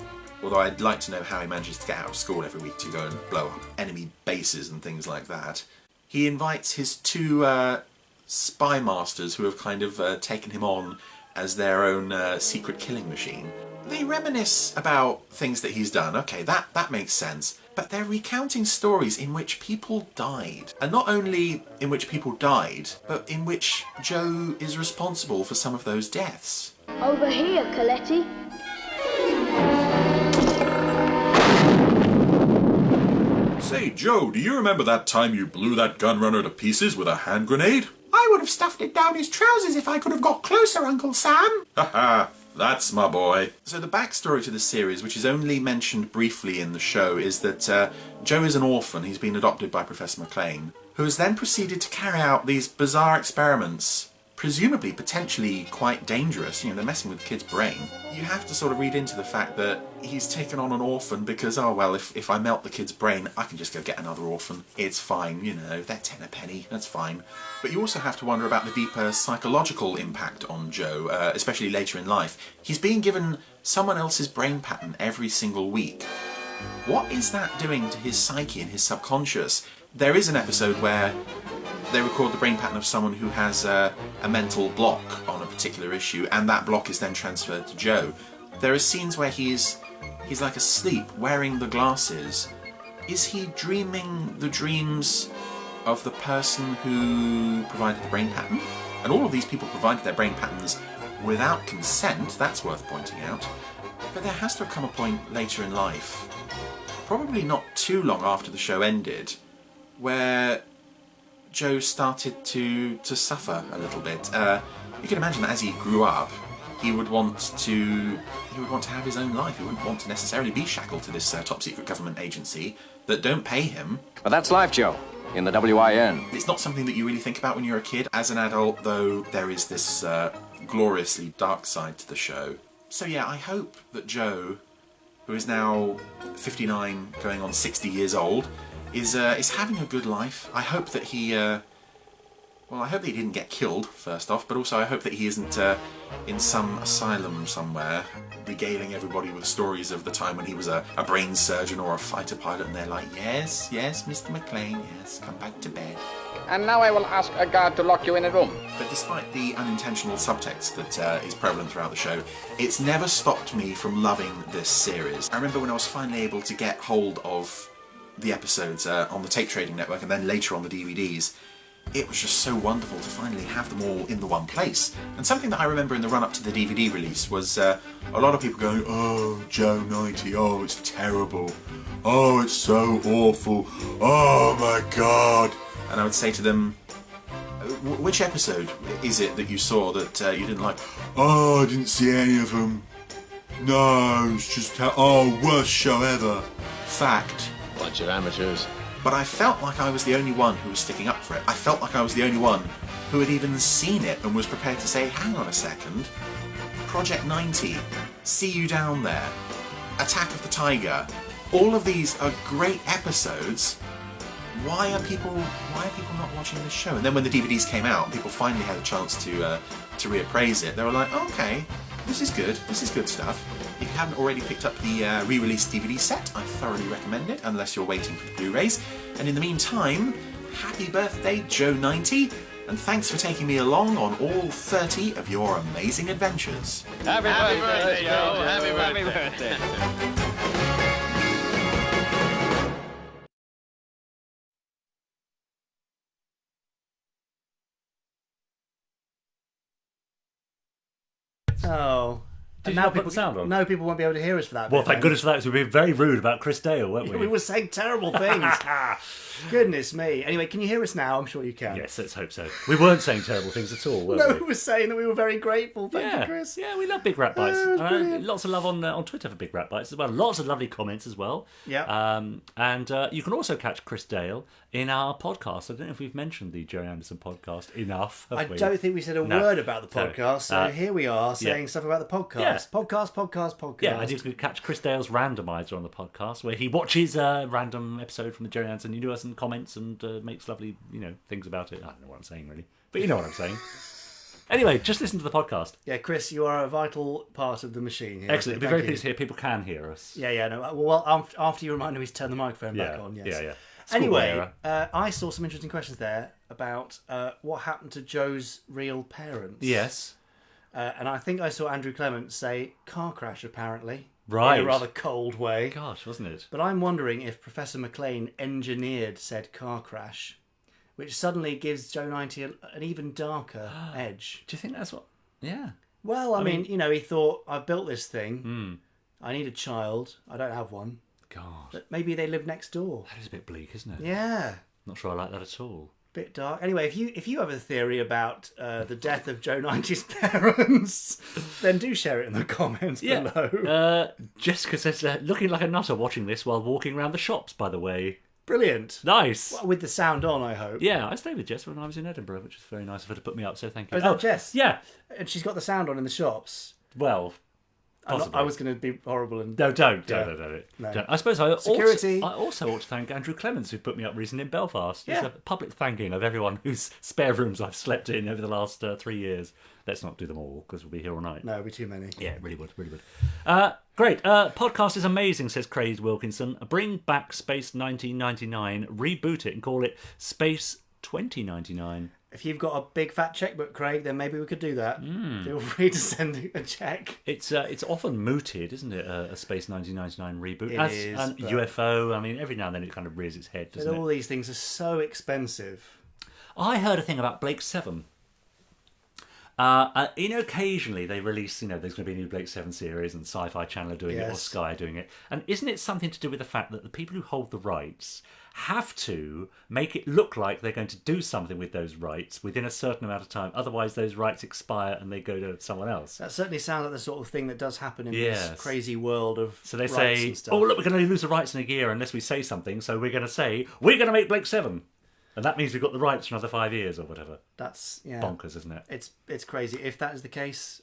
Although I'd like to know how he manages to get out of school every week to go and blow up enemy bases and things like that. He invites his 2 spy masters who have kind of taken him on as their own secret killing machine. They reminisce about things that he's done. Okay, that makes sense. But they're recounting stories in which people died. And not only in which people died, but in which Joe is responsible for some of those deaths. Over here, Coletti. Say, Joe, do you remember that time you blew that gun runner to pieces with a hand grenade? I would have stuffed it down his trousers if I could have got closer, Uncle Sam. Haha, that's my boy. So the backstory to the series, which is only mentioned briefly in the show, is that Joe is an orphan. He's been adopted by Professor McLean, who has then proceeded to carry out these bizarre experiments, presumably potentially quite dangerous. You know, they're messing with the kid's brain. You have to sort of read into the fact that he's taken on an orphan because, oh well, if I melt the kid's brain, I can just go get another orphan. It's fine, you know, they're 10 a penny, that's fine. But you also have to wonder about the deeper psychological impact on Joe, especially later in life. He's being given someone else's brain pattern every single week. What is that doing to his psyche and his subconscious? There is an episode where they record the brain pattern of someone who has a mental block on a particular issue, and that block is then transferred to Joe. There are scenes where he's like asleep, wearing the glasses. Is he dreaming the dreams of the person who provided the brain pattern? And all of these people provided their brain patterns without consent, that's worth pointing out. But there has to have come a point later in life, probably not too long after the show ended, where Joe started to suffer a little bit. You can imagine that as he grew up, he would want to have his own life. He wouldn't want to necessarily be shackled to this top secret government agency that don't pay him. But that's life, Joe, in the WIN. It's not something that you really think about when you're a kid. As an adult, though, there is this gloriously dark side to the show. So yeah, I hope that Joe, who is now 59, going on 60 years old, is having a good life. I hope that he, I hope that he didn't get killed, first off, but also I hope that he isn't in some asylum somewhere, regaling everybody with stories of the time when he was a brain surgeon or a fighter pilot, and they're like, yes, Mr. McLean, yes, come back to bed. And now I will ask a guard to lock you in a room. But despite the unintentional subtext that is prevalent throughout the show, it's never stopped me from loving this series. I remember when I was finally able to get hold of the episodes on the tape trading network and then later on the DVDs, it was just so wonderful to finally have them all in the one place. And something that I remember in the run-up to the DVD release was a lot of people going, oh, Joe 90, oh, it's terrible, oh, it's so awful, oh my god. And I would say to them, Which episode is it that you saw that you didn't like? Oh, I didn't see any of them. No, it's just worst show ever. Fact. Bunch of amateurs. But I felt like I was the only one who was sticking up for it. I felt like I was the only one who had even seen it and was prepared to say, hang on a second, Project 90, See You Down There, Attack of the Tiger, all of these are great episodes. Why are people not watching this show? And then when the DVDs came out, people finally had a chance to reappraise it. They were like, okay, this is good stuff. If you haven't already picked up the re-released DVD set, I thoroughly recommend it, unless you're waiting for the Blu-rays. And in the meantime, happy birthday, Joe 90, and thanks for taking me along on all 30 of your amazing adventures. Happy birthday, Joe. Happy birthday. Oh. Did And you not put the sound on? No, people won't be able to hear us for that. Well, bit, thank then. goodness for that, because we've been very rude about Chris Dale, weren't we? We were saying terrible things. Goodness me. Anyway, can you hear us now? I'm sure you can. Yes, let's hope so. We weren't saying terrible things at all, were No, we? we were saying that we were very grateful. Thank you, Chris. Yeah, we love Big Rat Bytes. brilliant. Lots of love on Twitter for Big Rat Bytes as well. Lots of lovely comments as well. Yeah. And you can also catch Chris Dale in our podcast. I don't know if we've mentioned the Gerry Anderson podcast enough, have I we? don't think we said a word about the podcast, so here we are saying stuff about the podcast. Yeah. Podcast. Yeah, and you can catch Chris Dale's Randomizer on the podcast, where he watches a random episode from the Gerry Anderson universe and comments and makes lovely, things about it. I don't know what I'm saying, really. But you know what I'm saying. Anyway, just listen to the podcast. Yeah, Chris, you are a vital part of the machine here. Excellent. So I'd be very thank pleased to hear people can hear us. Yeah, no. Well, after you reminded me to turn the microphone back on, yes. Yeah. Anyway, I saw some interesting questions there about what happened to Joe's real parents. Yes. And I think I saw Andrew Clement say car crash, apparently. Right. In a rather cold way. Gosh, wasn't it? But I'm wondering if Professor McLean engineered said car crash, which suddenly gives Joe 90 an even darker edge. Do you think that's what... Yeah. Well, I mean, he thought, I built this thing. I need a child. I don't have one. God. But maybe they live next door. That is a bit bleak, isn't it? Yeah. Not sure I like that at all. Bit dark. Anyway, if you have a theory about the death of Joe 90's parents, then do share it in the comments below. Jessica says, looking like a nutter watching this while walking around the shops, by the way. Brilliant. Nice. Well, with the sound on, I hope. Yeah, I stayed with Jess when I was in Edinburgh, which was very nice of her to put me up, so thank you. Oh, is that Jess? Yeah. And she's got the sound on in the shops. Well... I was going to be horrible and... No, don't. No. Don't. I suppose I Security. also ought to thank Andrew Clements, who put me up recently in Belfast. Yeah. It's a public thanking of everyone whose spare rooms I've slept in over the last 3 years. Let's not do them all, because we'll be here all night. No, it'll be too many. Yeah, really would. Great. Podcast is amazing, says Craig Wilkinson. Bring back Space 1999, reboot it and call it Space 2099. If you've got a big fat checkbook, Craig, then maybe we could do that. Feel free to send a check. It's often mooted, isn't it? A Space 1999 reboot. It is, and but... UFO. I mean, every now and then it kind of rears its head, doesn't it? All these things are so expensive. I heard a thing about Blake 7. Occasionally they release, there's going to be a new Blake 7 series and Sci-Fi Channel are doing it or Sky are doing it. And isn't it something to do with the fact that the people who hold the rights have to make it look like they're going to do something with those rights within a certain amount of time? Otherwise those rights expire and they go to someone else. That certainly sounds like the sort of thing that does happen in this crazy world of So they rights say, and stuff. oh, look, we're going to lose the rights in a year unless we say something. So we're going to say, we're going to make Blake 7. And that means we've got the rights for another 5 years or whatever. That's bonkers, isn't it? It's crazy. If that is the case,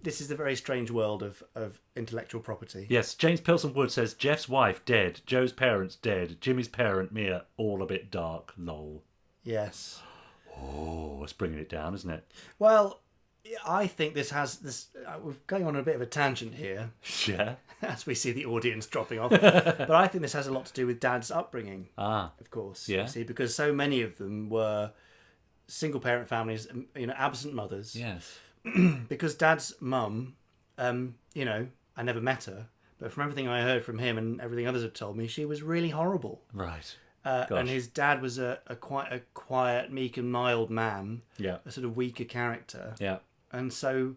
this is the very strange world of intellectual property. Yes, James Pilson Wood says, Jeff's wife dead, Joe's parents dead, Jimmy's parent, Mia, all a bit dark, lol. Yes. Oh, it's bringing it down, isn't it? Well, I think this has this. We're going on a bit of a tangent here. Yeah. As we see the audience dropping off. But I think this has a lot to do with Dad's upbringing. Of course. Yeah. You see, because so many of them were single parent families, absent mothers. Yes. Because Dad's mum, I never met her, but from everything I heard from him and everything others have told me, she was really horrible. Right. And his dad was quite a quiet, meek and mild man. Yeah. A sort of weaker character. Yeah. And so,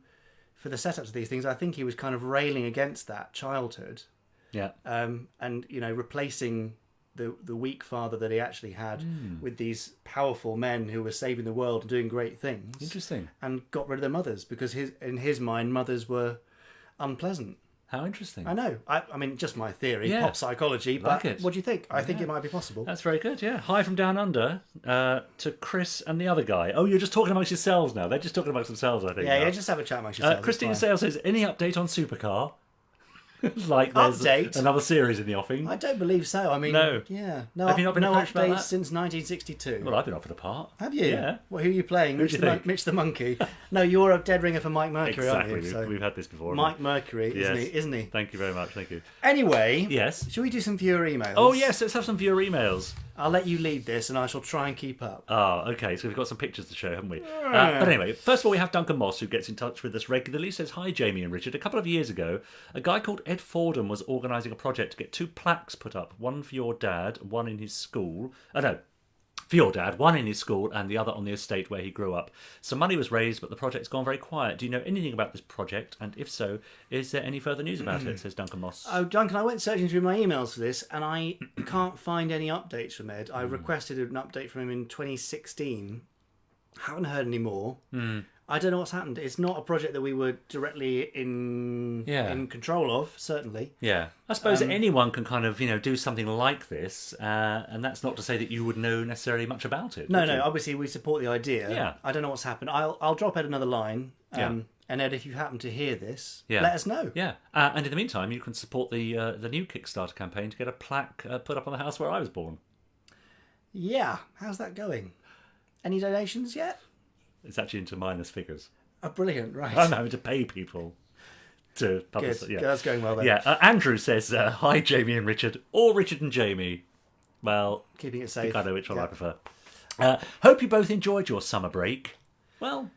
for the setups of these things, I think he was kind of railing against that childhood. Yeah. And replacing the weak father that he actually had with these powerful men who were saving the world and doing great things. Interesting. And got rid of their mothers because in his mind, mothers were unpleasant. How interesting. I know. I mean, just my theory, Yeah. pop psychology, but Like it. what do you think? I think it might be possible. That's very good, yeah. Hi from down under to Chris and the other guy. Oh, you're just talking amongst yourselves now. They're just talking amongst themselves, I think. Yeah, now. yeah, just have a chat amongst yourselves. Christine it's fine. Sale says, any update on Supercar? Like there's Update? another series in the offing. I don't believe so. I mean, No. yeah. No, Have you not been no approached about updates that? since 1962. Well, I've been offered a part. Have you? Yeah. Well, who are you playing? Who do you think? Mitch the Monkey. No, you're a dead ringer for Mike Mercury, Exactly. aren't you? So We've had this before. Mike Mercury, Yes. isn't he? Thank you very much. Thank you. Anyway, Yes. shall we do some viewer emails? Oh, yes. Let's have some viewer emails. I'll let you lead this, and I shall try and keep up. Oh, okay. So we've got some pictures to show, haven't we? But anyway, first of all, we have Duncan Moss, who gets in touch with us regularly. Says, hi, Jamie and Richard. A couple of years ago, a guy called Ed Fordham was organising a project to get 2 plaques put up. One for your dad, one in his school. For your dad, one in his school and the other on the estate where he grew up. Some money was raised, but the project's gone very quiet. Do you know anything about this project? And if so, is there any further news about it? Says Duncan Moss. Oh, Duncan, I went searching through my emails for this, and I can't find any updates from Ed. I requested an update from him in 2016. Haven't heard any more. I don't know what's happened. It's not a project that we were directly in control of, certainly. Yeah. I suppose anyone can kind of, do something like this, and that's not to say that you would know necessarily much about it. No, would you? obviously we support the idea. Yeah. I don't know what's happened. I'll drop Ed another line. Yeah. And Ed, if you happen to hear this, Yeah. let us know. Yeah. And in the meantime, you can support the new Kickstarter campaign to get a plaque put up on the house where I was born. Yeah. How's that going? Any donations yet? It's actually into minus figures. Oh, brilliant. Right. I'm having to pay people to publish Good. it. Yeah. That's going well then. Yeah. Andrew says, hi, Jamie and Richard, or Richard and Jamie. Well, Keeping it I safe. think I know which one Yeah. I prefer. Hope you both enjoyed your summer break. Well,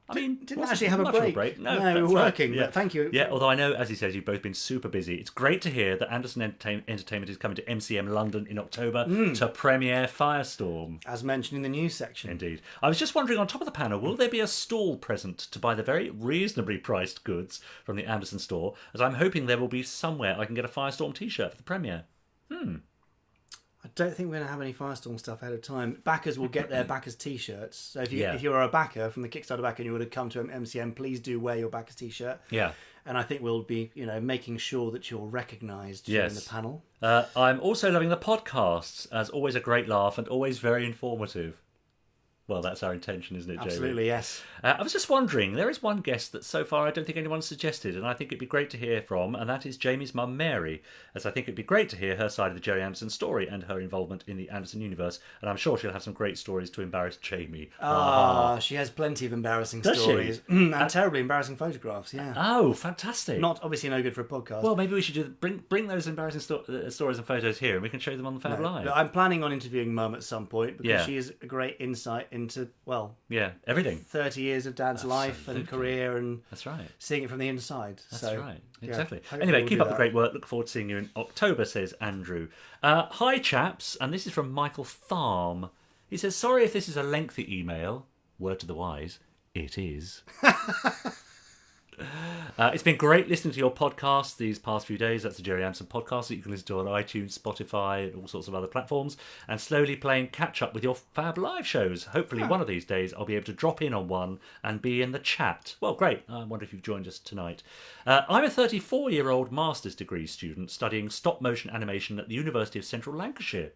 I mean, Didn't wasn't actually have a much of break. No, we that's were right. working. Yeah. But thank you. Yeah, although I know, as he says, you've both been super busy. It's great to hear that Anderson Entertainment is coming to MCM London in October to premiere Firestorm. As mentioned in the news section. Indeed. I was just wondering, on top of the panel, will there be a stall present to buy the very reasonably priced goods from the Anderson store? As I'm hoping there will be somewhere I can get a Firestorm t-shirt for the premiere. I don't think we're going to have any Firestorm stuff ahead of time. Backers will get their backers t-shirts. So if you are a backer from the Kickstarter backer and you would have come to MCM, please do wear your backers t-shirt. Yeah. And I think we'll be, making sure that you're recognised during the panel. I'm also loving the podcasts. As always, a great laugh and always very informative. Well, that's our intention, isn't it, Jamie? Absolutely, yes. I was just wondering, there is one guest that so far I don't think anyone's suggested, and I think it'd be great to hear from, and that is Jamie's mum, Mary, as I think it'd be great to hear her side of the Gerry Anderson story and her involvement in the Anderson universe, and I'm sure she'll have some great stories to embarrass Jamie. She has plenty of embarrassing Does she? stories. And terribly embarrassing photographs, yeah. Oh, fantastic. Not obviously no good for a podcast. Well, maybe we should bring those embarrassing stories and photos here, and we can show them on the Fab Live. But I'm planning on interviewing Mum at some point because Yeah. she has a great insight into, Yeah, everything. 30 years of Dad's life and career and That's right. seeing it from the inside. That's right. yeah, Exactly. hopefully Anyway, we'll keep do up the that. great work. Look forward to seeing you in October, says Andrew. Hi, chaps. And this is from Michael Tharm. He says, sorry if this is a lengthy email. Word to the wise, it is. It's been great listening to your podcast these past few days. That's the Gerry Anderson Podcast that you can listen to on iTunes, Spotify, and all sorts of other platforms, and slowly playing catch up with your Fab Live shows. Hopefully one of these days I'll be able to drop in on one and be in the chat. Well, great. I wonder if you've joined us tonight. I'm a 34-year-old master's degree student studying stop motion animation at the University of Central Lancashire,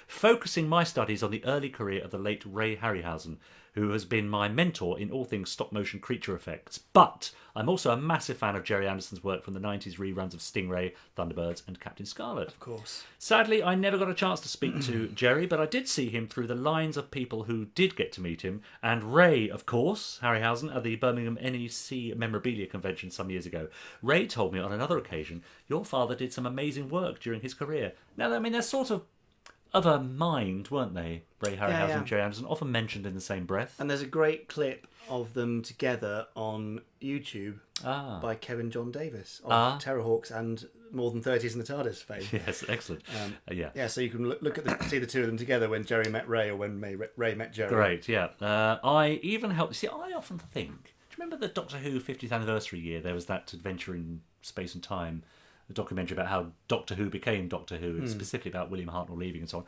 focusing my studies on the early career of the late Ray Harryhausen, who has been my mentor in all things stop-motion creature effects. But I'm also a massive fan of Gerry Anderson's work from the 90s reruns of Stingray, Thunderbirds and Captain Scarlet. Of course. Sadly, I never got a chance to speak to Gerry, but I did see him through the lines of people who did get to meet him, and Ray, of course, Harryhausen, at the Birmingham NEC Memorabilia Convention some years ago. Ray told me on another occasion, your father did some amazing work during his career. Now, I mean, they're sort of a mind, weren't they? Ray Harryhausen and Gerry Anderson, often mentioned in the same breath. And there's a great clip of them together on YouTube by Kevin John Davis of Terrorhawks and More Than 30s in the TARDIS fame. Yes, excellent. Yeah, so you can look at see the two of them together when Gerry met Ray or when Ray met Gerry. Great, yeah. I even helped... See, I often think... Do you remember the Doctor Who 50th anniversary year? There was that adventure in space and time. a documentary about how Doctor Who became Doctor Who, specifically about William Hartnell leaving and so on.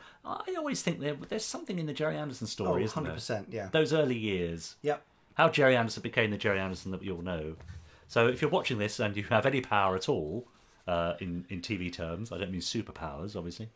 I always think there's something in the Gerry Anderson story, isn't there? 100%, yeah. Those early years. Yep. How Gerry Anderson became the Gerry Anderson that we all know. So if you're watching this and you have any power at all, in TV terms, I don't mean superpowers, obviously.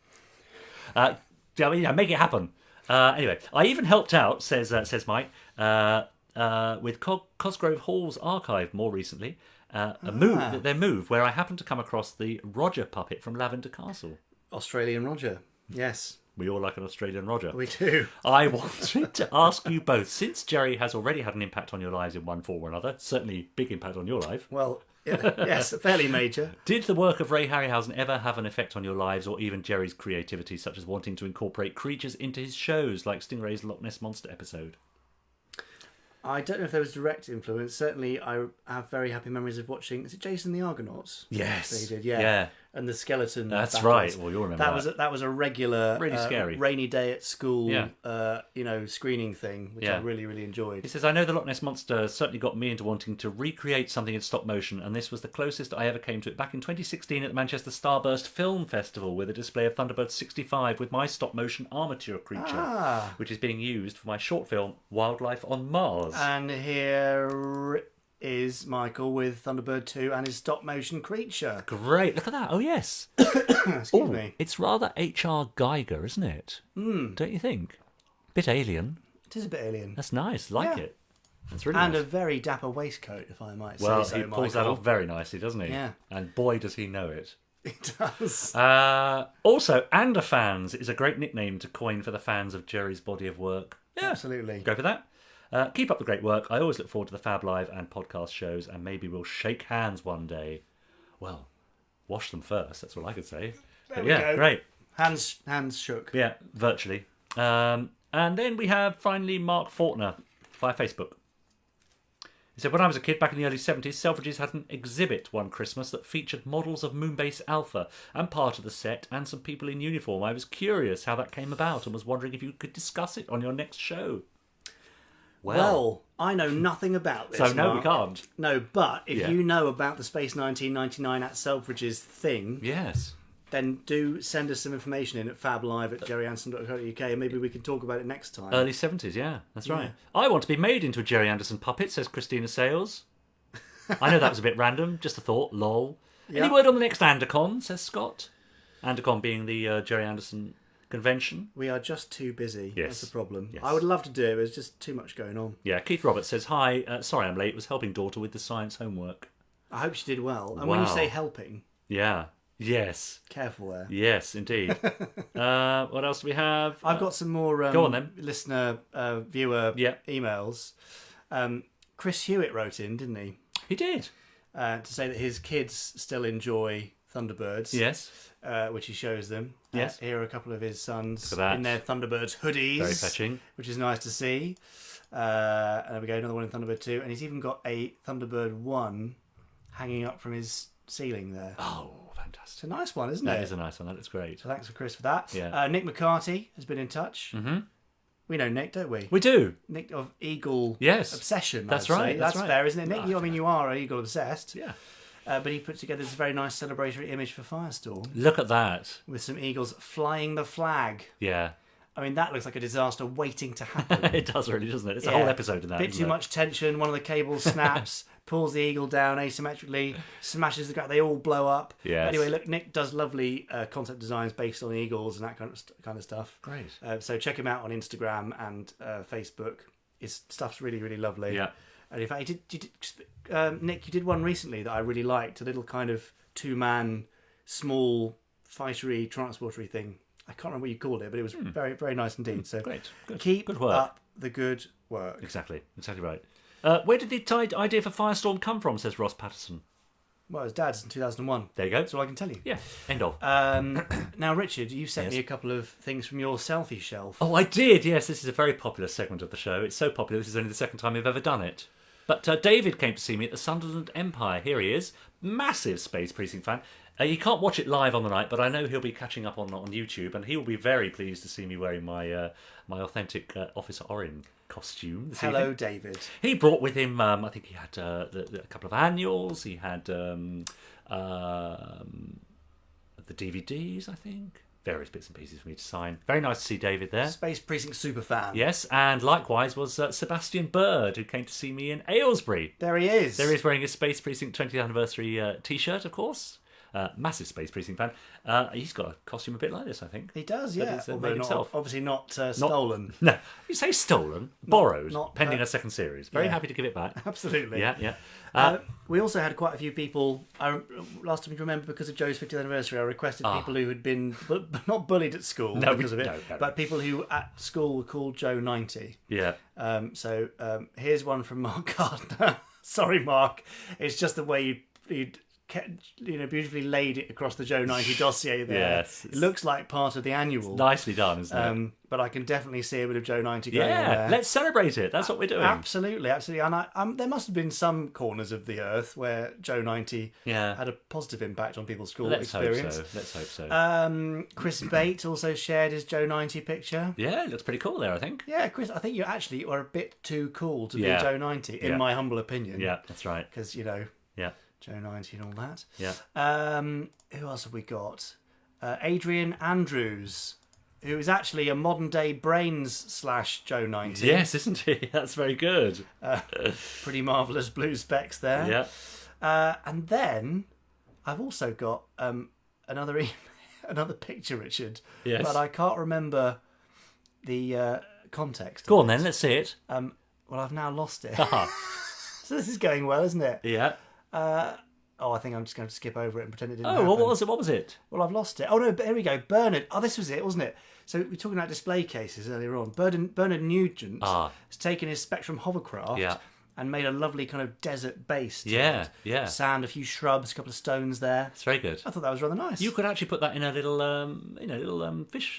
Make it happen. Anyway, I even helped out, says Mike, with Cosgrove Hall's archive more recently. Their move, where I happened to come across the Roger puppet from Lavender Castle. Australian Roger, yes. We all like an Australian Roger. We do. I wanted to ask you both, since Gerry has already had an impact on your lives in one form or another, certainly big impact on your life. Well, yes, fairly major. Did the work of Ray Harryhausen ever have an effect on your lives, or even Gerry's creativity, such as wanting to incorporate creatures into his shows, like Stingray's Loch Ness Monster episode? I don't know if there was direct influence. Certainly, I have very happy memories of watching. Is it Jason the Argonauts? Yes, they did. Yeah. And the skeleton. That's battles. right. Well, you'll remember that was a regular, really scary, rainy day at school, screening thing, which I really, really enjoyed. He says, I know the Loch Ness Monster certainly got me into wanting to recreate something in stop motion, and this was the closest I ever came to it back in 2016 at the Manchester Starburst Film Festival, with a display of Thunderbird 65 with my stop motion armature creature, which is being used for my short film Wildlife on Mars. And here is Michael with Thunderbird 2 and his stop motion creature. Great, look at that. Oh yes. Excuse me. It's rather H.R. Geiger, isn't it? Don't you think? Bit alien. It is a bit alien. That's nice. Like it. That's really and nice. a very dapper waistcoat, if I might say so. Well, so, he pulls that off very nicely, doesn't he? Yeah. And boy, does he know it. He does. Also, Anderfans is a great nickname to coin for the fans of Gerry's body of work. Yeah, absolutely. Go for that. Keep up the great work. I always look forward to the Fab Live and podcast shows, and maybe we'll shake hands one day. Well, wash them first. That's all I could say. There we go. Great. Hands shook. Yeah, virtually. And then we have finally Mark Fortner via Facebook. He said, when I was a kid back in the early 70s, Selfridges had an exhibit one Christmas that featured models of Moonbase Alpha and part of the set and some people in uniform. I was curious how that came about and was wondering if you could discuss it on your next show. Well, I know nothing about this. So no, Mark. we can't. No, but if you know about the Space 1999 at Selfridges thing, yes, then do send us some information in at fablive@gerryanderson.co.uk and maybe we can talk about it next time. Early 70s, yeah, that's right. I want to be made into a Gerry Anderson puppet, says Christina Sales. I know that was a bit random, just a thought, lol. Yeah. Any word on the next Andercon, says Scott? Andercon being the Gerry Anderson convention. We are just too busy. Yes. That's the problem. Yes. I would love to do it, but there's just too much going on. Yeah, Keith Roberts says, hi, sorry I'm late, was helping daughter with the science homework. I hope she did well. And when you say helping... Yeah. Yes. Careful there. Yes, indeed. What else do we have? I've got some more go on, then. listener, viewer emails. Chris Hewitt wrote in, didn't he? He did. To say that his kids still enjoy Thunderbirds. Yes. Which he shows them. Yes. Here are a couple of his sons in their Thunderbirds hoodies. Very fetching. Which is nice to see. And there we go, another one in Thunderbird 2. And he's even got a Thunderbird 1 hanging up from his ceiling there. Oh, fantastic. It's a nice one, isn't it? That is a nice one. That looks great. So thanks for Chris for that. Yeah. Nick McCarty has been in touch. Mm-hmm. We know Nick, don't we? We do. Nick of Eagle That's Obsession. right. That's right. That's fair, isn't it, Nick? Oh, you are Eagle obsessed. Yeah. But he put together this very nice celebratory image for Firestorm. Look at that. With some eagles flying the flag. Yeah. I mean, that looks like a disaster waiting to happen. It does really, doesn't it? It's a whole episode in that. Bit too much tension. One of the cables snaps, pulls the eagle down asymmetrically, smashes the ground. They all blow up. Yes. But anyway, look, Nick does lovely concept designs based on the eagles and that kind of stuff. Great. So check him out on Instagram and Facebook. His stuff's really, really lovely. Yeah. And in fact, Nick, you did one recently that I really liked. A little kind of 2-man, small, fightery, transportery thing. I can't remember what you called it, but it was very, very nice indeed. So great. Keep good work. up the good work. Exactly right. Where did the idea for Firestorm come from, says Ross Patterson? Well, it was Dad's in 2001. There you go. That's all I can tell you. Yeah, end of. Now, Richard, you sent me a couple of things from your selfie shelf. Oh, I did, yes. This is a very popular segment of the show. It's so popular, this is only the second time we've ever done it. But David came to see me at the Sunderland Empire. Here he is. Massive Space Precinct fan. He can't watch it live on the night, but I know he'll be catching up on YouTube, and he will be very pleased to see me wearing my my authentic Officer Orin costume. Hello, evening. David. He brought with him, I think he had a couple of annuals. He had the DVDs, I think. Various bits and pieces for me to sign. Very nice to see David there. Space Precinct super fan. Yes, and likewise was Sebastian Bird, who came to see me in Aylesbury. There he is. There he is wearing his Space Precinct 20th anniversary T-shirt, of course. Massive Space Precinct fan. He's got a costume a bit like this, I think. He does, yeah. He's, Although made himself. Obviously not stolen. No, you say stolen, borrowed, not pending a second series. Very happy to give it back. Absolutely. Yeah. We also had quite a few people. Last time, you remember, because of Joe's 50th anniversary, I requested people who had been not bullied at school because of it, but people who at school were called Joe 90. Yeah. So here's one from Mark Gardner. Sorry, Mark. It's just the way you'd beautifully laid it across the Joe 90 dossier there. Yes. It looks like part of the annual. It's nicely done, isn't it? But I can definitely see a bit of Joe 90 going on there. Let's celebrate it. That's what we're doing. Absolutely. And there must have been some corners of the earth where Joe 90 had a positive impact on people's school experience. Let's hope so. Chris Bate also shared his Joe 90 picture. Yeah, it looks pretty cool there, I think. Yeah, Chris, I think you actually are a bit too cool to be Joe 90, in my humble opinion. Yeah, that's right. Because, Joe 90 and all that. Yeah. Who else have we got? Adrian Andrews, who is actually a modern day Brains / Joe 90. Yes, isn't he? That's very good. Pretty marvellous blue specs there. Yeah. And then I've also got another picture, Richard. Yes. But I can't remember the context. Go on then, let's see it. Well, I've now lost it. So this is going well, isn't it? Yeah. I think I'm just going to skip over it and pretend it didn't Oh, happen. what was it? Well, I've lost it. Oh, no, but here we go. Bernard. Oh, this was it, wasn't it? So we're talking about display cases earlier on. Bernard Nugent has taken his Spectrum hovercraft and made a lovely kind of desert base to it. Sand, a few shrubs, a couple of stones there. It's very good. I thought that was rather nice. You could actually put that in a little fish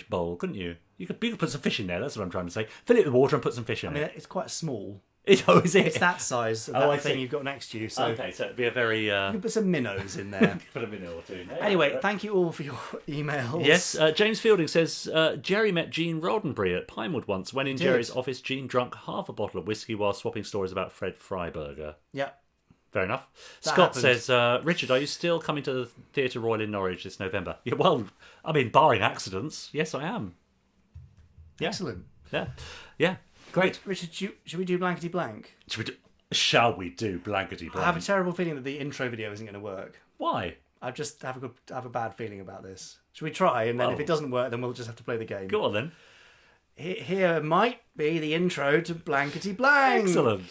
bowl, couldn't you? You could put some fish in there. That's what I'm trying to say. Fill it with water and put some fish in it. It's quite small. Is it? It's that size of that thing you've got next to you. So okay, so it'd be a very... You can put some minnows in there. Put a minnow or two. Anyway, thank you all for your emails. Yes, James Fielding says, Gerry met Gene Roddenberry at Pinewood once. When in Gerry's office, Gene drank half a bottle of whiskey while swapping stories about Fred Freiberger. Yeah. Fair enough. That Scott happened. says, Richard, are you still coming to the Theatre Royal in Norwich this November? Yeah, well, I mean, barring accidents, yes, I am. Yeah. Excellent. Yeah. Great. Richard, should we do Blankety-Blank? Shall we do Blankety-Blank? I have a terrible feeling that the intro video isn't going to work. Why? I just have a bad feeling about this. Should we try? And then if it doesn't work, then we'll just have to play the game. Go on then. Here might be the intro to Blankety-Blank. Excellent.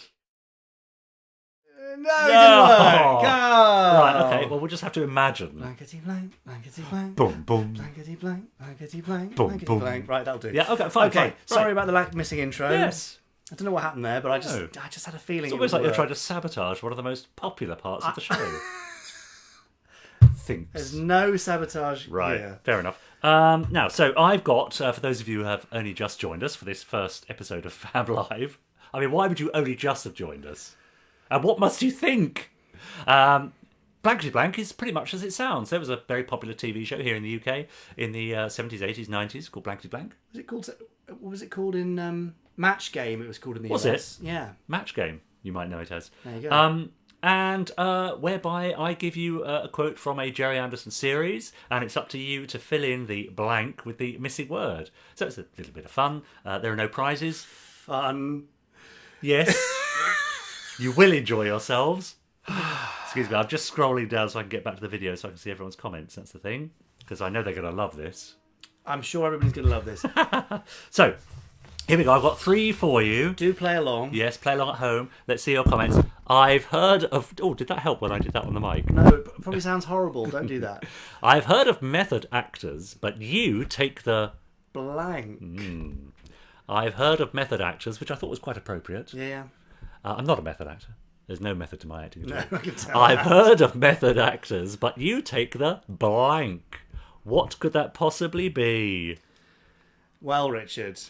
No, it didn't work. Oh. Right, okay. Well, we'll just have to imagine. Blankety-Blank, Blankety-Blank. Boom, boom. Blankety-Blank, Blankety-Blank, Boom, Blankety-Blank. boom. Right, that'll do. Yeah, okay, fine. Okay, fine. sorry about the missing intro. Yes. I don't know what happened there, but I just had a feeling It's it almost would like you're work. trying to sabotage one of the most popular parts of the show. Thinks. There's no sabotage here. Fair enough. Now, so I've got, for those of you who have only just joined us for this first episode of Fab Live, I mean, why would you only just have joined us? And what must you think? Blankety-Blank is pretty much as it sounds. There was a very popular TV show here in the UK in the 70s, 80s, 90s called Blankety-Blank. What was it called in Match Game? It was called in the US. Was it? Yeah. Match Game, you might know it as. There you go. And whereby I give you a quote from a Gerry Anderson series, and it's up to you to fill in the blank with the missing word. So it's a little bit of fun. There are no prizes. Fun. Yes. You will enjoy yourselves. Excuse me, I'm just scrolling down so I can get back to the video so I can see everyone's comments. That's the thing. Because I know they're going to love this. I'm sure everybody's going to love this. So, here we go. I've got 3 for you. Do play along. Yes, play along at home. Let's see your comments. I've heard of... Oh, did that help when I did that on the mic? No, it probably sounds horrible. Don't do that. I've heard of method actors, but you take the... Blank. I've heard of method actors, which I thought was quite appropriate. Yeah. I'm not a method actor. There's no method to my acting. No, I can tell I've that. heard of method actors, but you take the blank. What could that possibly be? Well, Richard.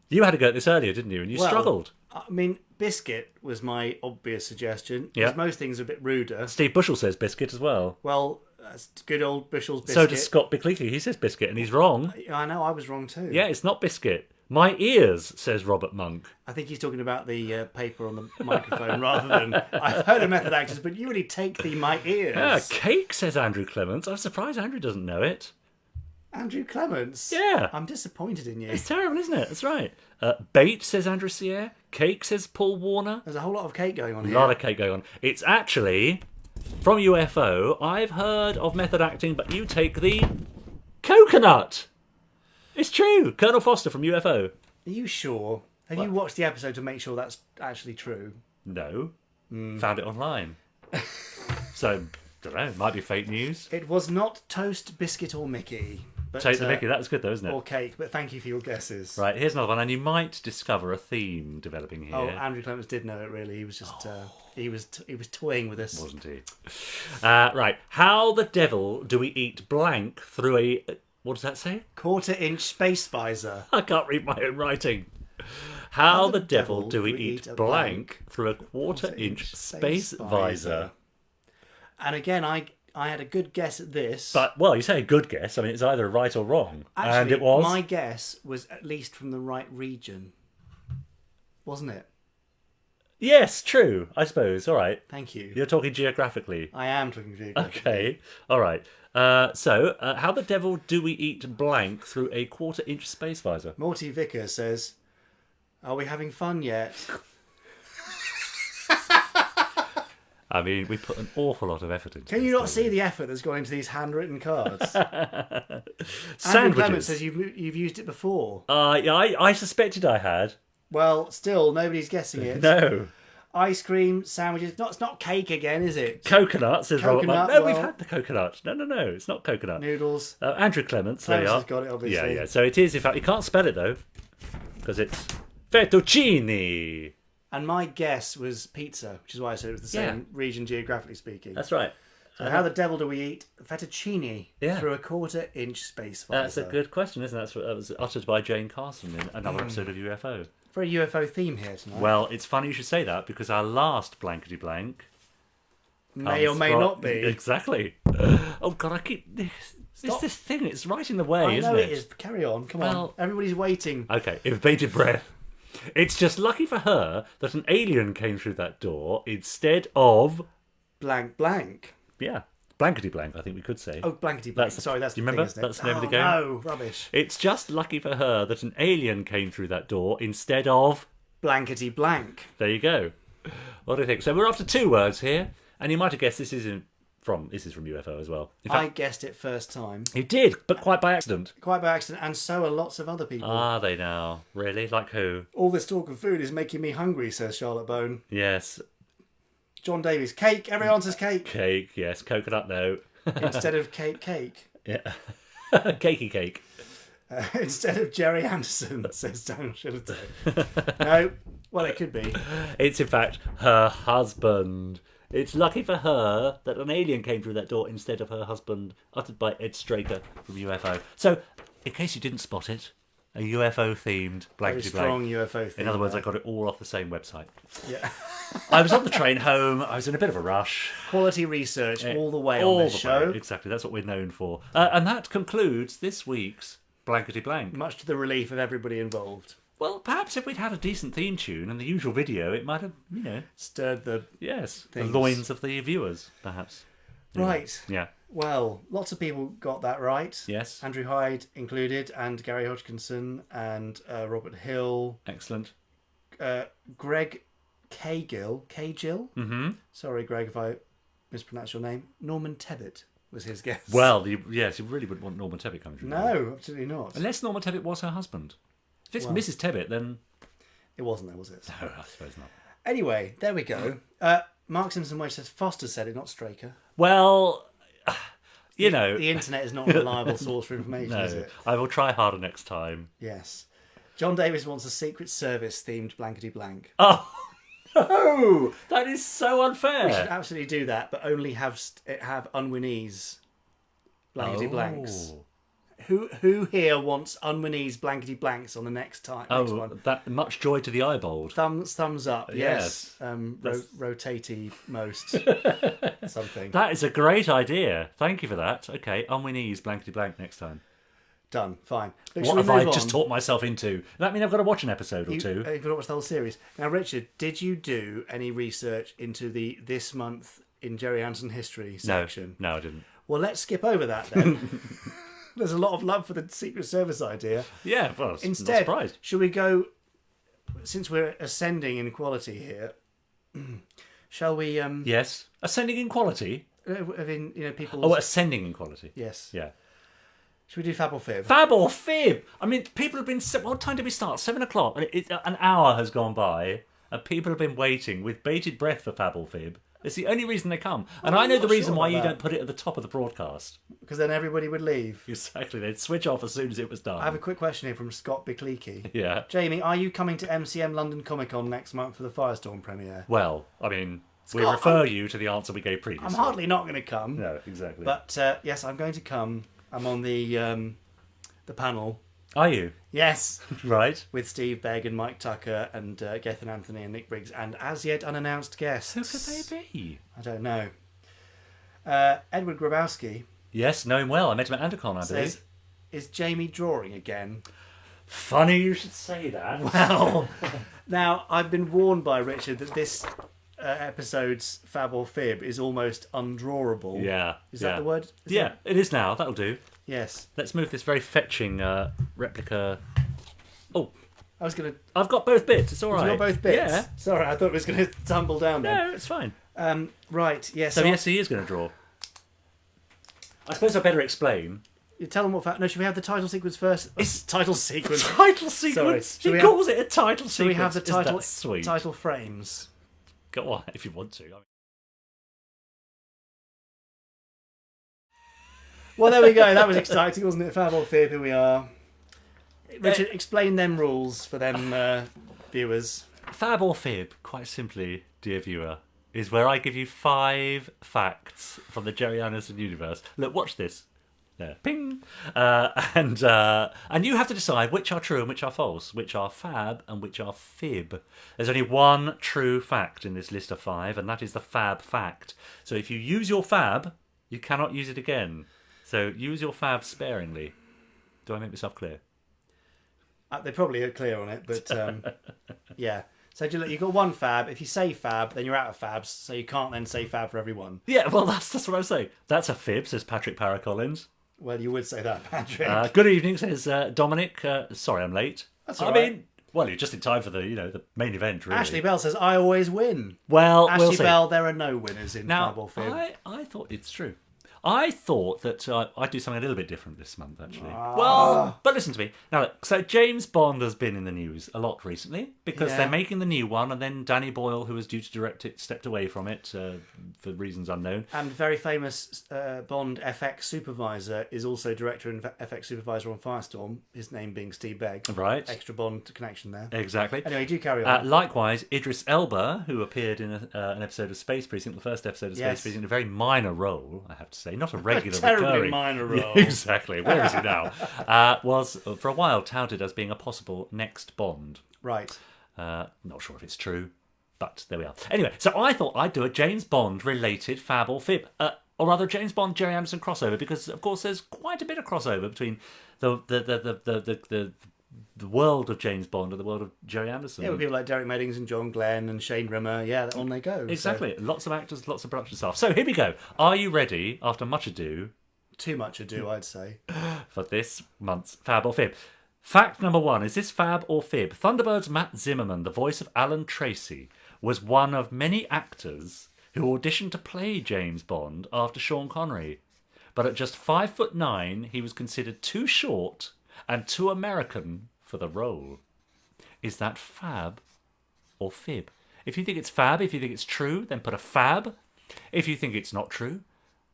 You had a go at this earlier, didn't you? And you struggled. I mean, biscuit was my obvious suggestion. Yeah. Because most things are a bit ruder. Steve Bushell says biscuit as well. Well, that's good old Bushell's biscuit. So does Scott Bickley. He says biscuit, and he's wrong. I know, I was wrong too. Yeah, it's not biscuit. My ears, says Robert Monk. I think he's talking about the paper on the microphone rather than... I've heard of method actors, but you really take the my ears. Yeah, cake, says Andrew Clements. I'm surprised Andrew doesn't know it. Andrew Clements? Yeah. I'm disappointed in you. It's terrible, isn't it? That's right. Bait, says Andrew Sierre. Cake, says Paul Warner. There's a whole lot of cake going on A here. lot of cake going on. It's actually, from UFO, I've heard of method acting, but you take the coconut. It's true. Colonel Foster from UFO. Are you sure? Have you watched the episode to make sure that's actually true? No. Found it online. So, don't know. Might be fake news. It was not toast, biscuit, or Mickey. But, Take the Mickey. That was good, though, isn't it? Or cake, but thank you for your guesses. Right, here's another one, and you might discover a theme developing here. Oh, Andrew Clements did know it, really. He was just... he was toying with us. Wasn't he? Right. How the devil do we eat blank through a... What does that say? Quarter-inch space visor. I can't read my own writing. How the devil do we eat blank through a quarter-inch space visor? And again, I had a good guess at this. But, well, you say a good guess. I mean, it's either right or wrong. Actually, and it was... my guess was at least from the right region. Wasn't it? Yes, true, I suppose. All right. Thank you. You're talking geographically. I am talking geographically. Okay. All right. So, how the devil do we eat blank through a quarter-inch space visor? Morty Vicker says, "Are we having fun yet?" I mean, we put an awful lot of effort into Can this, you not don't see we? the effort that's gone into these handwritten cards? Andrew Sandwiches. Clements says you've used it before. Yeah, I suspected I had. Well, still, nobody's guessing it. No. Ice cream, sandwiches. It's not cake again, is it? Coconut, says Robert Coconut, Monk. No, well- we've had the coconut. No, it's not coconut. Noodles. Andrew Clements, there you Clements are. has got it, obviously. Yeah. So it is, in fact, you can't spell it, though, because it's fettuccine. And my guess was pizza, which is why I said it was the same region geographically speaking. That's right. So how the devil do we eat fettuccine through a quarter-inch space visor? That's a good question, isn't it? That was uttered by Jane Carson in another episode of UFO. Very UFO theme here tonight. Well, it's funny you should say that, because our last Blankety-Blank may or may not be. Exactly. Oh, God, I keep... It's this thing, it's right in the way, I isn't know it? it is. Carry on. Come Well- on. Everybody's waiting. Okay, with bated breath. It's just lucky for her that an alien came through that door instead of... Blank, blank. Yeah, Blankety-Blank, I think we could say. Oh, Blankety-Blank. Sorry, that's do you the remember? thing, isn't it? That's the name of the game. No, rubbish. It's just lucky for her that an alien came through that door instead of... Blankety-blank. There you go. What do you think? So we're up to 2 words here, and you might have guessed this is from UFO as well. In fact, I guessed it first time. you did, but quite by accident. Quite by accident, and so are lots of other people. Are they now? Really? Like who? All this talk of food is making me hungry, says Charlotte Bone. Yes. John Davies. Cake. Everyone says cake. Cake, yes. Coconut, no. Instead of cake. Yeah. Cakey cake. Instead of Gerry Anderson, says Daniel Shillito. No. Well, it could be. It's in fact her husband. It's lucky for her that an alien came through that door instead of her husband, uttered by Ed Straker from UFO. So, in case you didn't spot it, a UFO-themed Very Blankety-Blank. strong UFO theme. In other words, I got it all off the same website. Yeah. I was on the train home. I was in a bit of a rush. Quality research all the way All on this the show. way. Exactly. That's what we're known for. And that concludes this week's Blankety-Blank. Much to the relief of everybody involved. Well, perhaps if we'd had a decent theme tune and the usual video, it might have, stirred the yes, things. the loins of the viewers, perhaps. Right. Yeah. Well, lots of people got that right. Yes. Andrew Hyde included, and Gary Hodgkinson, and Robert Hill. Excellent. Greg Cagill. Mm-hmm. Sorry, Greg, if I mispronounced your name. Norman Tebbit was his guess. Well, yes, you really wouldn't want Norman Tebbit coming through. No, absolutely not. Unless Norman Tebbit was her husband. If it's Mrs. Tebbit, then... It wasn't, though, was it? No, I suppose not. Anyway, there we go. Mark Simpson Wedge says Foster said it, not Straker. Well, you know... The internet is not a reliable source for information, No, is it? I will try harder next time. Yes. John Davis wants a Secret Service-themed Blankety-Blank. Oh, no! That is so unfair. We should absolutely do that, but only have Unwinese Blankety-Blanks. Oh. Who here wants Unwinese Blankety-Blanks on the next one? That much joy to the eyeball. Thumbs up, yes. Yes. Rotatey most. Something. That is a great idea. Thank you for that. Okay, Unwinese Blankety-Blank next time. Done. Fine. Look, What have I just taught myself into? That means I've got to watch an episode or two. You've got to watch the whole series. Now, Richard, did you do any research into the This Month in Gerry Anderson History section? No, I didn't. Well, let's skip over that then. There's a lot of love for the Secret Service idea. Yeah, well, Instead, not surprised. should we go, since we're ascending in quality here, shall we... Yes. Ascending in quality? People's... Oh, ascending in quality. Yes. Yeah. Should we do Fab or Fib? Fab or Fib? I mean, people have been... What time did we start? 7 o'clock. An hour has gone by, and people have been waiting with bated breath for Fab or Fib. It's the only reason they come. And I know the reason why you don't put it at the top of the broadcast. Because then everybody would leave. Exactly. They'd switch off as soon as it was done. I have a quick question here from Scott Bickleke. Yeah. Jamie, are you coming to MCM London Comic Con next month for the Firestorm premiere? Well, I mean, Scott, we refer you to the answer we gave previously. I'm hardly not going to come. No, exactly. But yes, I'm going to come. I'm on the panel. Are you? Yes. Right. With Steve Begg and Mike Tucker and Gethin Anthony and Nick Briggs and as yet unannounced guests. Who could they be? I don't know. Edward Grabowski. Yes, know him well. I met him at Andercon, I believe. Says, is Jamie drawing again? Funny you should say that. Well, now, I've been warned by Richard that this episode's Fab or Fib is almost undrawable. Yeah. Is that the word? It is now. That'll do. Yes. Let's move this very fetching replica. Oh. I've got both bits. It's all right. You've got both bits? Yeah. Sorry, I thought it was going to tumble down then. No, it's fine. Right, yes. So yes, he is going to draw. I suppose I better explain. You tell them what... No, should we have the title sequence first? It's title sequence. Title sequence? He calls it a title sequence. Should we have the sweet? title frames? Go on, if you want to. Well, there we go. That was exciting, wasn't it? Fab or Fib, here we are. Richard, explain them rules for them viewers. Fab or Fib, quite simply, dear viewer, is where I give you 5 facts from the Gerry Anderson universe. Look, watch this. There, ping, and you have to decide which are true and which are false, which are fab and which are fib. There's only one true fact in this list of 5, and that is the fab fact. So if you use your fab, you cannot use it again. So use your fab sparingly. Do I make myself clear? They probably are clear on it, but yeah. So you've got one fab. If you say fab, then you're out of fabs, so you can't then say fab for everyone. Yeah, well, that's what I'm saying. That's a fib, says Patrick Paracollins. Well, you would say that, Patrick. Good evening, says Dominic. Sorry, I'm late. That's all right. Well, you're just in time for the main event, really. Ashley Bell says, I always win. Well, Ashley Bell, there are no winners in Fab or Fib. I thought it's true. I thought that I'd do something a little bit different this month, actually. Well, but listen to me. Now, look, so James Bond has been in the news a lot recently because they're making the new one, and then Danny Boyle, who was due to direct it, stepped away from it for reasons unknown. And very famous Bond FX supervisor is also director and FX supervisor on Firestorm, his name being Steve Begg. Right. Extra Bond connection there. Exactly. Anyway, do carry on. Likewise, Idris Elba, who appeared in an episode of Space Precinct, the first episode of Space Precinct, a very minor role, I have to say. Not a regular terribly recurring minor role. Exactly. Where is he now? Was for a while touted as being a possible next Bond. Right. Not sure if it's true, but there we are. Anyway, so I thought I'd do a James Bond related Fab or Fib, or rather James Bond Gerry Anderson crossover, because of course there's quite a bit of crossover between the world of James Bond and the world of Gerry Anderson. Yeah, with people like Derek Meddings and John Glenn and Shane Rimmer. Yeah, on they go. Exactly. So. Lots of actors, lots of production staff. So here we go. Are you ready, after much ado? Too much ado, I'd say. For this month's Fab or Fib. Fact number 1. Is this Fab or Fib? Thunderbird's Matt Zimmerman, the voice of Alan Tracy, was one of many actors who auditioned to play James Bond after Sean Connery. But at just 5'9", he was considered too short and too American for the role. Is that fab or fib? If you think it's fab, if you think it's true, then put a fab. If you think it's not true,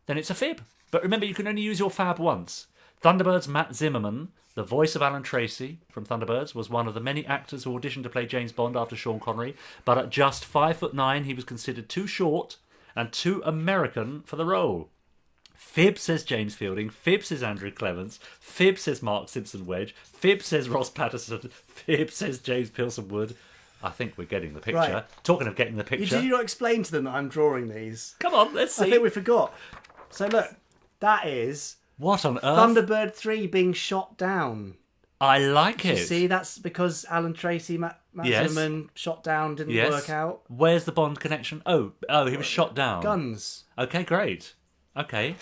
then it's a fib. But remember, you can only use your fab once. Thunderbird's Matt Zimmerman, the voice of Alan Tracy from Thunderbirds, was one of the many actors who auditioned to play James Bond after Sean Connery, but at just 5'9", he was considered too short and too American for the role. Fib, says James Fielding. Fib, says Andrew Clements. Fib, says Mark Simpson-Wedge. Fib, says Ross Patterson. Fib, says James Pilson-Wood. I think we're getting the picture. Right. Talking of getting the picture. Did you not explain to them that I'm drawing these? Come on, let's see. I think we forgot. So look, that is What on earth? Thunderbird 3 being shot down. I like it. You see, that's because Alan Tracy, Matt Zimmerman shot down, didn't work out. Where's the Bond connection? Oh, he was shot down. Guns. Okay, great. Okay.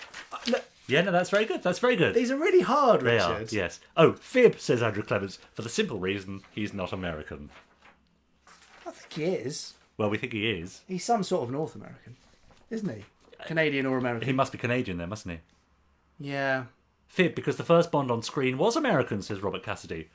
Look, yeah, no, that's very good. That's very good. These are really hard, They Richard. are, yes. Oh, fib, says Andrew Clements, for the simple reason he's not American. I think he is. Well, we think he is. He's some sort of North American, isn't he? Canadian or American? He must be Canadian then, mustn't he? Yeah. Fib, because the first Bond on screen was American, says Robert Cassidy.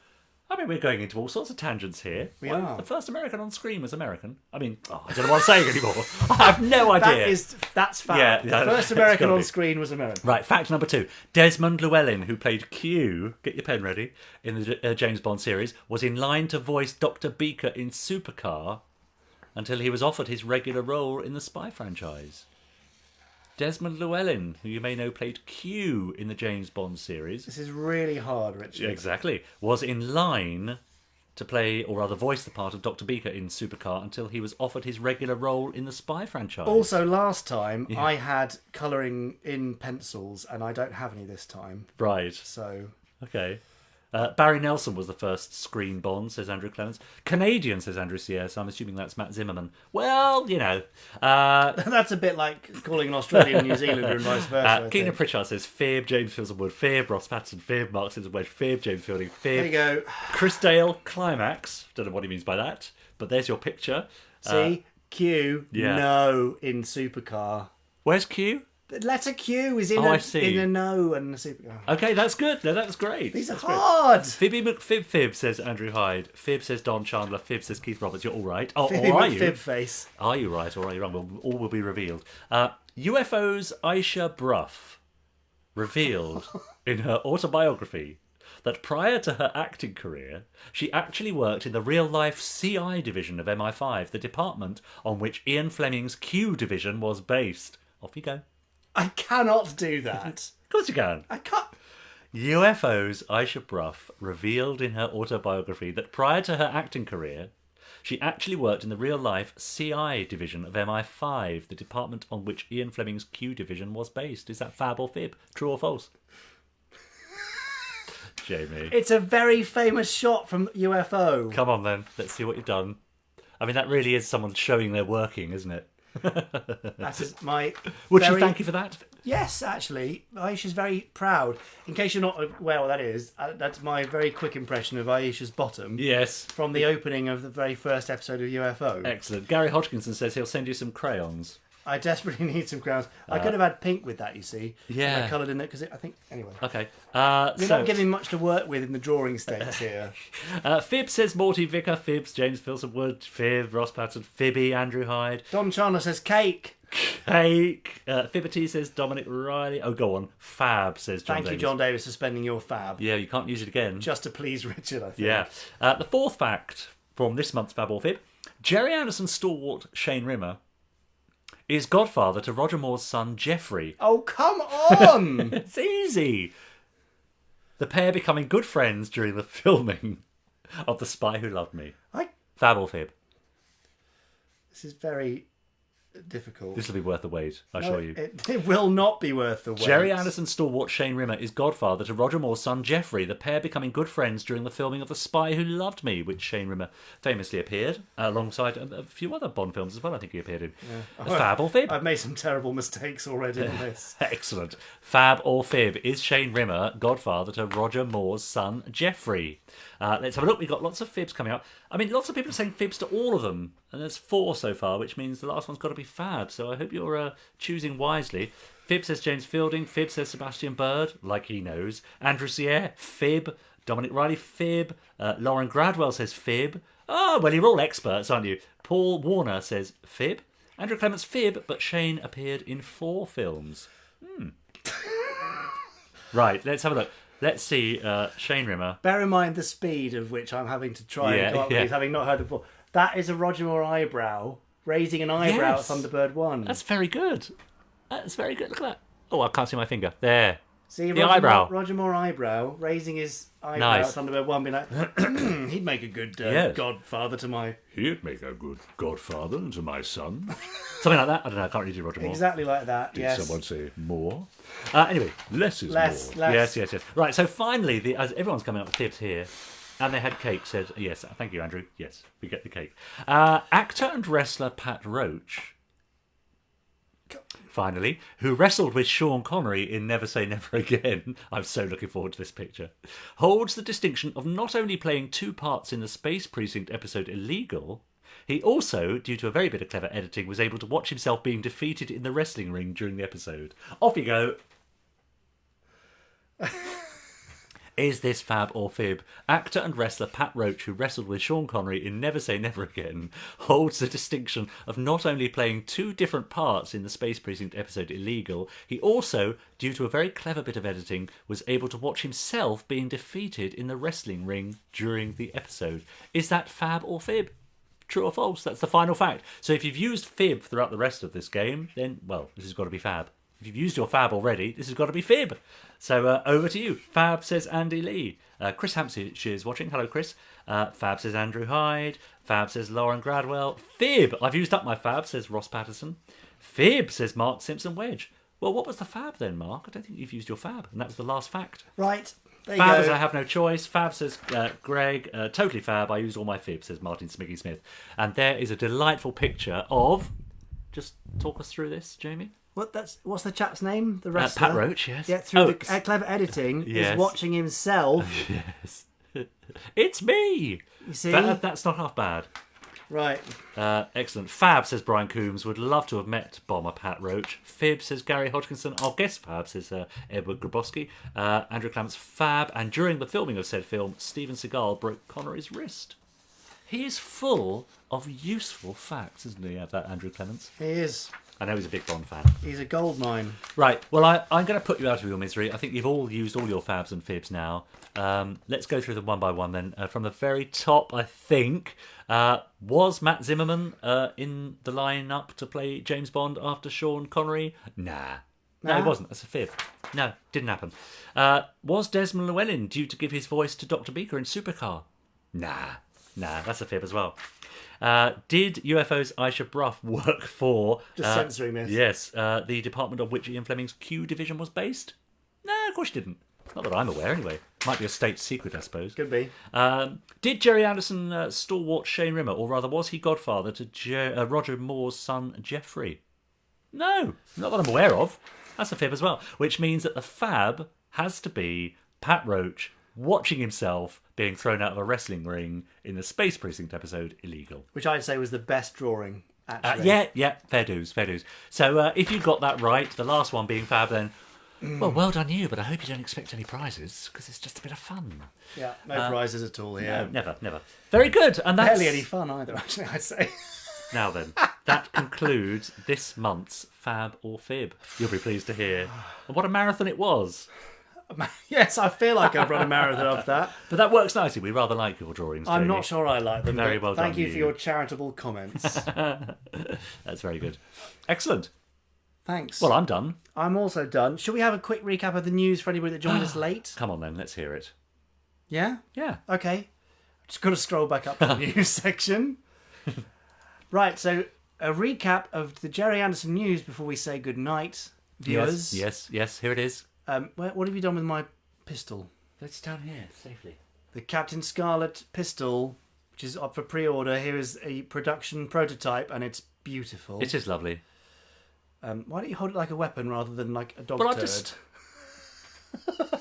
I mean, we're going into all sorts of tangents here. We are. The first American on screen was American. I mean, I don't know what I'm saying anymore. I have no idea. That's fact. Yeah, the first American on screen was American. Right, fact number 2. Desmond Llewellyn, who played Q, get your pen ready, in the James Bond series, was in line to voice Dr. Beaker in Supercar until he was offered his regular role in the spy franchise. Desmond Llewellyn, who you may know played Q in the James Bond series. This is really hard, Richard. Exactly. Was in line to play, or rather voice the part of Dr. Beaker in Supercar until he was offered his regular role in the spy franchise. Also, last time I had colouring in pencils, and I don't have any this time. Right. So... Okay. Barry Nelson was the first screen Bond, says Andrew Clements. Canadian, says Andrew Sierra, so I'm assuming that's Matt Zimmerman. Well, you know. That's a bit like calling an Australian New Zealander and vice versa. Keenan Pritchard says fib, James Fielding Wood, fib, Ross Patterson, fib, Mark Simpson Wedge, fib, James Fielding, fib. There you go. Chris Dale, climax. Don't know what he means by that, but there's your picture. See? Q, no in Supercar. Where's Q? The letter Q is in a no and a Supercar. Okay, that's good. No, that's great. These are that's hard. Great. Fibby McFib, says Andrew Hyde. Fib, says Don Chandler. Fib, says Keith Roberts. You're all right. Oh, Fibby or are you? McFib face. Are you right or are you wrong? Well, all will be revealed. UFO's Aisha Bruff revealed in her autobiography that prior to her acting career, she actually worked in the real-life CI division of MI5, the department on which Ian Fleming's Q division was based. Off you go. I cannot do that. Of course you can. I can't. UFO's Aisha Bruff revealed in her autobiography that prior to her acting career, she actually worked in the real-life CI division of MI5, the department on which Ian Fleming's Q division was based. Is that fab or fib? True or false? Jamie. It's a very famous shot from UFO. Come on then, let's see what you've done. I mean, that really is someone showing their working, isn't it? That is my... Would she thank you for that? Yes, actually. Aisha's very proud. In case you're not aware what that is, that's my very quick impression of Aisha's bottom. Yes. From the opening of the very first episode of UFO. Excellent. Gary Hodgkinson says he'll send you some crayons. I desperately need some crayons. I could have had pink with that, you see. Yeah. I coloured in it because I think... Anyway. Okay. We're not giving much to work with in the drawing stakes here. Fib says Morty Vicker. Fibs James Filson Wood. Fib Ross Patterson. Fibby Andrew Hyde. Don Chandler says cake. Cake. Fibbity says Dominic Riley. Oh, go on. Fab, says John Davis. Thank you, John Davis, for spending your fab. Yeah, you can't use it again. Just to please Richard, I think. Yeah. The fourth fact from this month's Fab or Fib. Gerry Anderson stalwart Shane Rimmer is godfather to Roger Moore's son, Geoffrey. Oh, come on! It's easy. The pair becoming good friends during the filming of The Spy Who Loved Me. Fab or fib? This is very difficult. This will be worth the wait, I assure you. It will not be worth the wait. Gerry Anderson stalwart Shane Rimmer is godfather to Roger Moore's son Geoffrey, the pair becoming good friends during the filming of The Spy Who Loved Me, which Shane Rimmer famously appeared alongside a few other Bond films as well, I think he appeared in. Yeah. Fab or fib? I've made some terrible mistakes already in this. Excellent. Fab or fib? Is Shane Rimmer godfather to Roger Moore's son Geoffrey? Let's have a look. We've got lots of fibs coming up. I mean, lots of people are saying fibs to all of them, and there's 4 so far, which means the last one's got to be fab. So I hope you're choosing wisely. Fib says James Fielding. Fib says Sebastian Bird, like he knows. Andrew Sierre, fib. Dominic Riley, fib. Lauren Gradwell says fib. Oh, well, you're all experts, aren't you? Paul Warner says fib. Andrew Clements, fib, but Shane appeared in 4 films. Right, let's have a look. Let's see, Shane Rimmer. Bear in mind the speed of which I'm having to try and come up with these, having not heard it before. That is a Roger Moore eyebrow, raising an eyebrow at Thunderbird 1. That's very good. That's very good. Look at that. Oh, I can't see my finger. There. See, The eyebrow. Roger Moore eyebrow, raising his eyebrow Nice. at Thunderbird 1, being like, he'd make a good godfather to my... He'd make a good godfather to my son. Something like that. I don't know. I can't really do Roger Moore. Exactly like that, Did someone say more? Anyway, less is more. Less. Yes. Right, so finally, as everyone's coming up with tips here, and they had cake, said, yes, thank you, Andrew. Yes, we get the cake. Actor and wrestler Pat Roach, finally, who wrestled with Sean Connery in Never Say Never Again, I'm so looking forward to this picture, holds the distinction of not only playing 2 parts in the Space Precinct episode Illegal, he also, due to a very bit of clever editing, was able to watch himself being defeated in the wrestling ring during the episode. Off you go. Is this fab or fib? Actor and wrestler Pat Roach, who wrestled with Sean Connery in Never Say Never Again, holds the distinction of not only playing 2 different parts in the Space Precinct episode Illegal, he also, due to a very clever bit of editing, was able to watch himself being defeated in the wrestling ring during the episode. Is that fab or fib? True or false? That's the final fact. So if you've used fib throughout the rest of this game, then, well, this has got to be fab. If you've used your fab already, this has got to be fib. So over to you. Fab says Andy Lee. Chris Hampshire is watching. Hello, Chris. Fab says Andrew Hyde. Fab says Lauren Gradwell. Fib. I've used up my fab, says Ross Patterson. Fib, says Mark Simpson Wedge. Well, what was the fab then, Mark? I don't think you've used your fab. And that was the last fact. Right. There you Fab go. says I have no choice. Fab says Greg. Totally fab. I used all my fibs, says Martin Smiggy Smith. And there is a delightful picture of... Just talk us through this, Jamie. What's the chap's name? The wrestler? Pat Roach, yes. Yeah, through the clever editing, Yes. is watching himself. Yes. It's me! You see? That's not half bad. Right. Excellent. Fab, says Brian Coombs, would love to have met bomber Pat Roach. Fib, says Gary Hodgkinson. I'll guess fab, says Edward Grabowski. Andrew Clements, fab. And during the filming of said film, Steven Seagal broke Connery's wrist. He is full of useful facts, isn't he, that Andrew Clements? He is. I know he's a big Bond fan. He's a gold mine. Right, well, I'm going to put you out of your misery. I think you've all used all your fabs and fibs now. Let's go through them one by one then. From the very top, I think, was Matt Zimmerman in the line-up to play James Bond after Sean Connery? Nah. No, it wasn't. That's a fib. No, didn't happen. Was Desmond Llewellyn due to give his voice to Dr. Beaker in Supercar? Nah, that's a fib as well. Did UFO's Aisha Bruff work for... Just censoring this. Yes, the department of which Ian Fleming's Q division was based? No, of course she didn't. Not that I'm aware, anyway. Might be a state secret, I suppose. Could be. Did Gerry Anderson stalwart Shane Rimmer, or rather, was he godfather to Roger Moore's son, Geoffrey? No, not that I'm aware of. That's a fib as well. Which means that the fab has to be Pat Roach watching himself being thrown out of a wrestling ring in the Space Precinct episode Illegal. Which I'd say was the best drawing, actually. Yeah, fair dues. So if you got that right, the last one being fab, then, well done you, but I hope you don't expect any prizes, because it's just a bit of fun. Yeah, no prizes at all here. No, never. Very good. And that's... Barely any fun either, actually, I'd say. Now then, that concludes this month's Fab or Fib. You'll be pleased to hear. And what a marathon it was. Yes, I feel like I've run a marathon of that. But that works nicely. We rather like your drawings, I'm Jamie. not sure I like them. Very well done. Thank you for your charitable comments. That's very good. Excellent. Thanks. Well, I'm done. I'm also done. Should we have a quick recap of the news for anybody that joined us late? Come on then, let's hear it. Yeah? Yeah. Okay. Just got to scroll back up to the news section. Right, so a recap of the Gerry Anderson news before we say goodnight, viewers. Yes, here it is. What have you done with my pistol? It's down here, safely. The Captain Scarlet pistol, which is up for pre-order. Here is a production prototype, and it's beautiful. It is lovely. Why don't you hold it like a weapon rather than like a dog turd?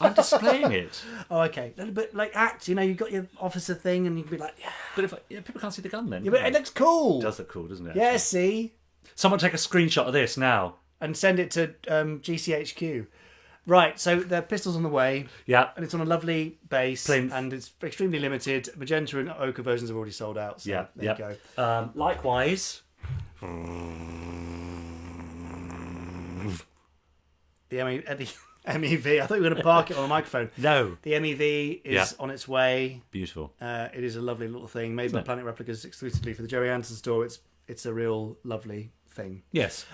I'm displaying it. Oh, okay. A little bit like act. You've got your officer thing, and you can be like, yeah. But if people can't see the gun then. Yeah, but it looks cool. It does look cool, doesn't it? Yeah, see? Someone take a screenshot of this now. And send it to GCHQ. Right, so the pistol's on the way. Yeah. And it's on a lovely base. Plinth. And it's extremely limited. Magenta and ochre versions have already sold out. So Yeah, there you go. Likewise... The MEV, I thought you were going to park it on a microphone. No. The MEV is on its way. Beautiful. It is a lovely little thing made by Planet Replicas exclusively for the Gerry Anderson store. It's a real lovely thing. Yes.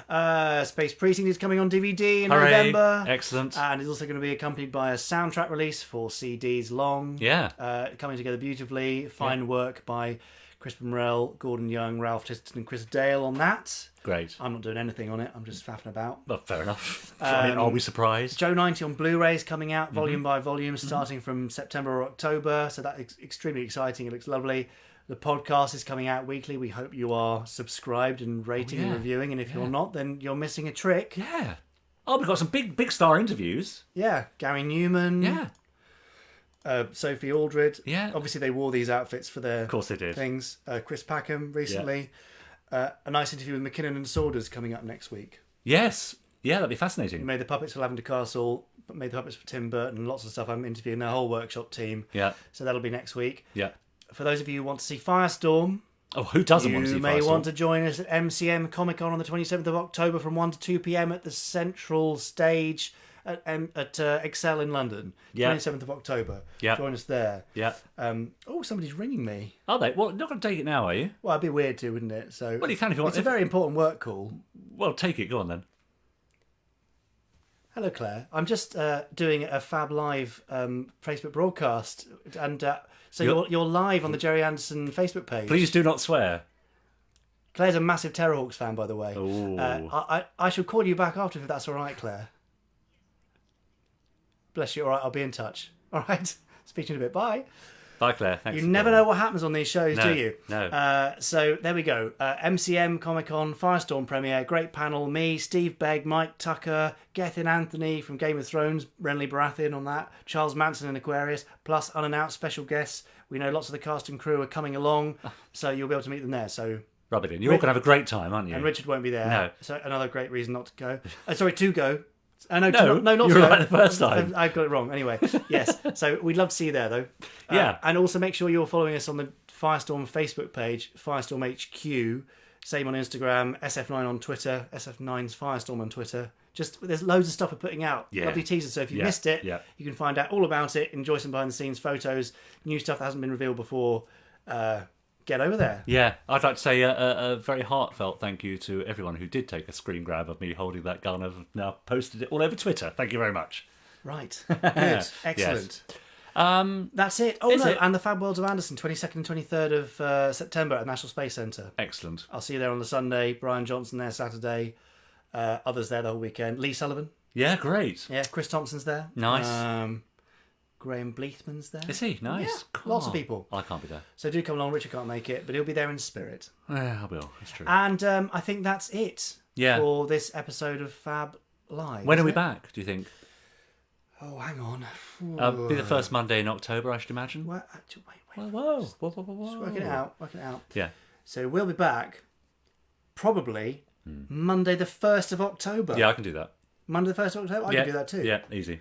Space Precinct is coming on DVD in Hooray. November. Excellent. And it's also going to be accompanied by a soundtrack release, 4 CDs long. Yeah. Coming together beautifully. Fine work by Chris Morell, Gordon Young, Ralph Tiston and Chris Dale on that. Great. I'm not doing anything on it. I'm just faffing about. Well, fair enough. Are we surprised? Joe 90 on Blu-ray is coming out volume by volume starting from September or October. So that's extremely exciting. It looks lovely. The podcast is coming out weekly. We hope you are subscribed and rating and reviewing. And if you're not, then you're missing a trick. Yeah. Oh, we've got some big star interviews. Yeah. Gary Newman. Yeah. Sophie Aldred. Yeah. Obviously, they wore these outfits for their Of course they did. things. Chris Packham recently. A nice interview with McKinnon and Saunders coming up next week. Yes. Yeah, that'd be We fascinating. made the puppets for Lavender Castle, made the puppets for Tim Burton, lots of stuff. I'm interviewing their whole workshop team. Yeah. So that'll be next week. Yeah. For those of you who want to see Firestorm, Oh, who doesn't want to see you may Firestorm? want to join us at MCM Comic Con on the 27th of October from 1 to 2 p.m. at the Central Stage at Excel in London. Yeah. 27th of October. Yeah. Join us there. Yeah. Oh, somebody's ringing me. Are they? Well, not going to take it now, are you? Well, it'd be weird too, wouldn't it? So Well, you can if you want. It's a very important work call. Well, take it. Go on then. Hello, Claire. I'm just doing a Fab Live Facebook broadcast, and so you're live on the Gerry Anderson Facebook page. Please do not swear. Claire's a massive Terrorhawks fan, by the way. Ooh. I should call you back after if that's all right, Claire. Bless you. All right, I'll be in touch. All right. Speak to you in a bit. Bye. Bye, Claire. Thanks. You never know what happens on these shows, No, do you? no. So there we go. MCM Comic Con Firestorm premiere. Great panel. Me, Steve Begg, Mike Tucker, Gethin Anthony from Game of Thrones, Renly Baratheon on that, Charles Manson in Aquarius, plus unannounced special guests. We know lots of the cast and crew are coming along, so you'll be able to meet them there. So Rub it in. You're all going to have a great time, aren't you? And Richard won't be there. No. So another great reason not to go. Sorry, to go. No, No, not you to were go. right the first time. I got it wrong. Anyway, yes. So we'd love to see you there, though. Yeah. And also make sure you're following us on the Firestorm Facebook page, Firestorm HQ. Same on Instagram, SF9 on Twitter, SF9's Firestorm on Twitter. Just there's loads of stuff we're putting out. Yeah. Lovely teasers. So if you Yeah. missed it, Yeah. you can find out all about it. Enjoy some behind the scenes photos, new stuff that hasn't been revealed before. Get over there. Yeah, I'd like to say a very heartfelt thank you to everyone who did take a screen grab of me holding that gun. I've now posted it all over Twitter. Thank you very much. Right. Good. Excellent. That's it. Oh, Is no. it? And the Fab Worlds of Anderson, 22nd and 23rd of September at the National Space Centre. Excellent. I'll see you there on the Sunday. Brian Johnson there Saturday. Others there the whole weekend. Lee Sullivan. Yeah, great. Yeah, Chris Thompson's there. Nice. Graham Bleethman's there. Is he? Nice. Yeah, lots of people. I can't be there. So do come along. Richard can't make it, but he'll be there in spirit. Yeah, I will. That's true. And I think that's it for this episode of Fab Live. When are we isn't it? back, do you think? Oh, hang on. Be the first Monday in October, I should imagine. Wait. Whoa. Just working it out. Yeah. So we'll be back probably Monday the 1st of October. Yeah, I can do that. Monday the 1st of October? I can do that too. Yeah, easy.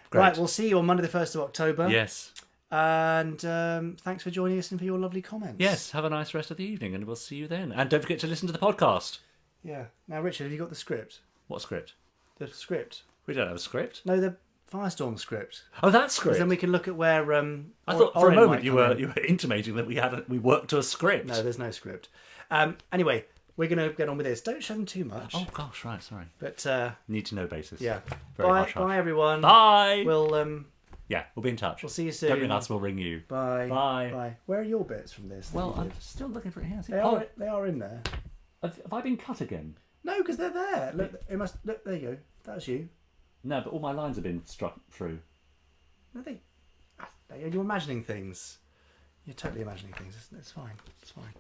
Great. Right, we'll see you on Monday the 1st of October. Yes. And thanks for joining us and for your lovely comments. Yes, have a nice rest of the evening and we'll see you then. And don't forget to listen to the podcast. Yeah. Now, Richard, have you got the script? What script? The script? We don't have a script. No, the Firestorm script. Oh, that script. 'Cause then we can look at where... I thought for a moment you were intimating that we worked to a script. No, there's no script. Anyway, we're going to get on with this. Don't show them too much. Oh, gosh, right, sorry. But... Need to know basis. Yeah. Very Bye, hush, hush. bye, everyone. Bye. We'll... Yeah, we'll be in touch. We'll see you soon. Don't ring us, we'll ring you. Bye. Bye. Bye. Where are your bits from this? Well, I'm still looking for it here. They are in there. Have I been cut again? No, because they're there. Look, it must. Look, there you go. That's you. No, but all my lines have been struck through. No, you're imagining things. You're totally imagining things. It's fine. It's fine.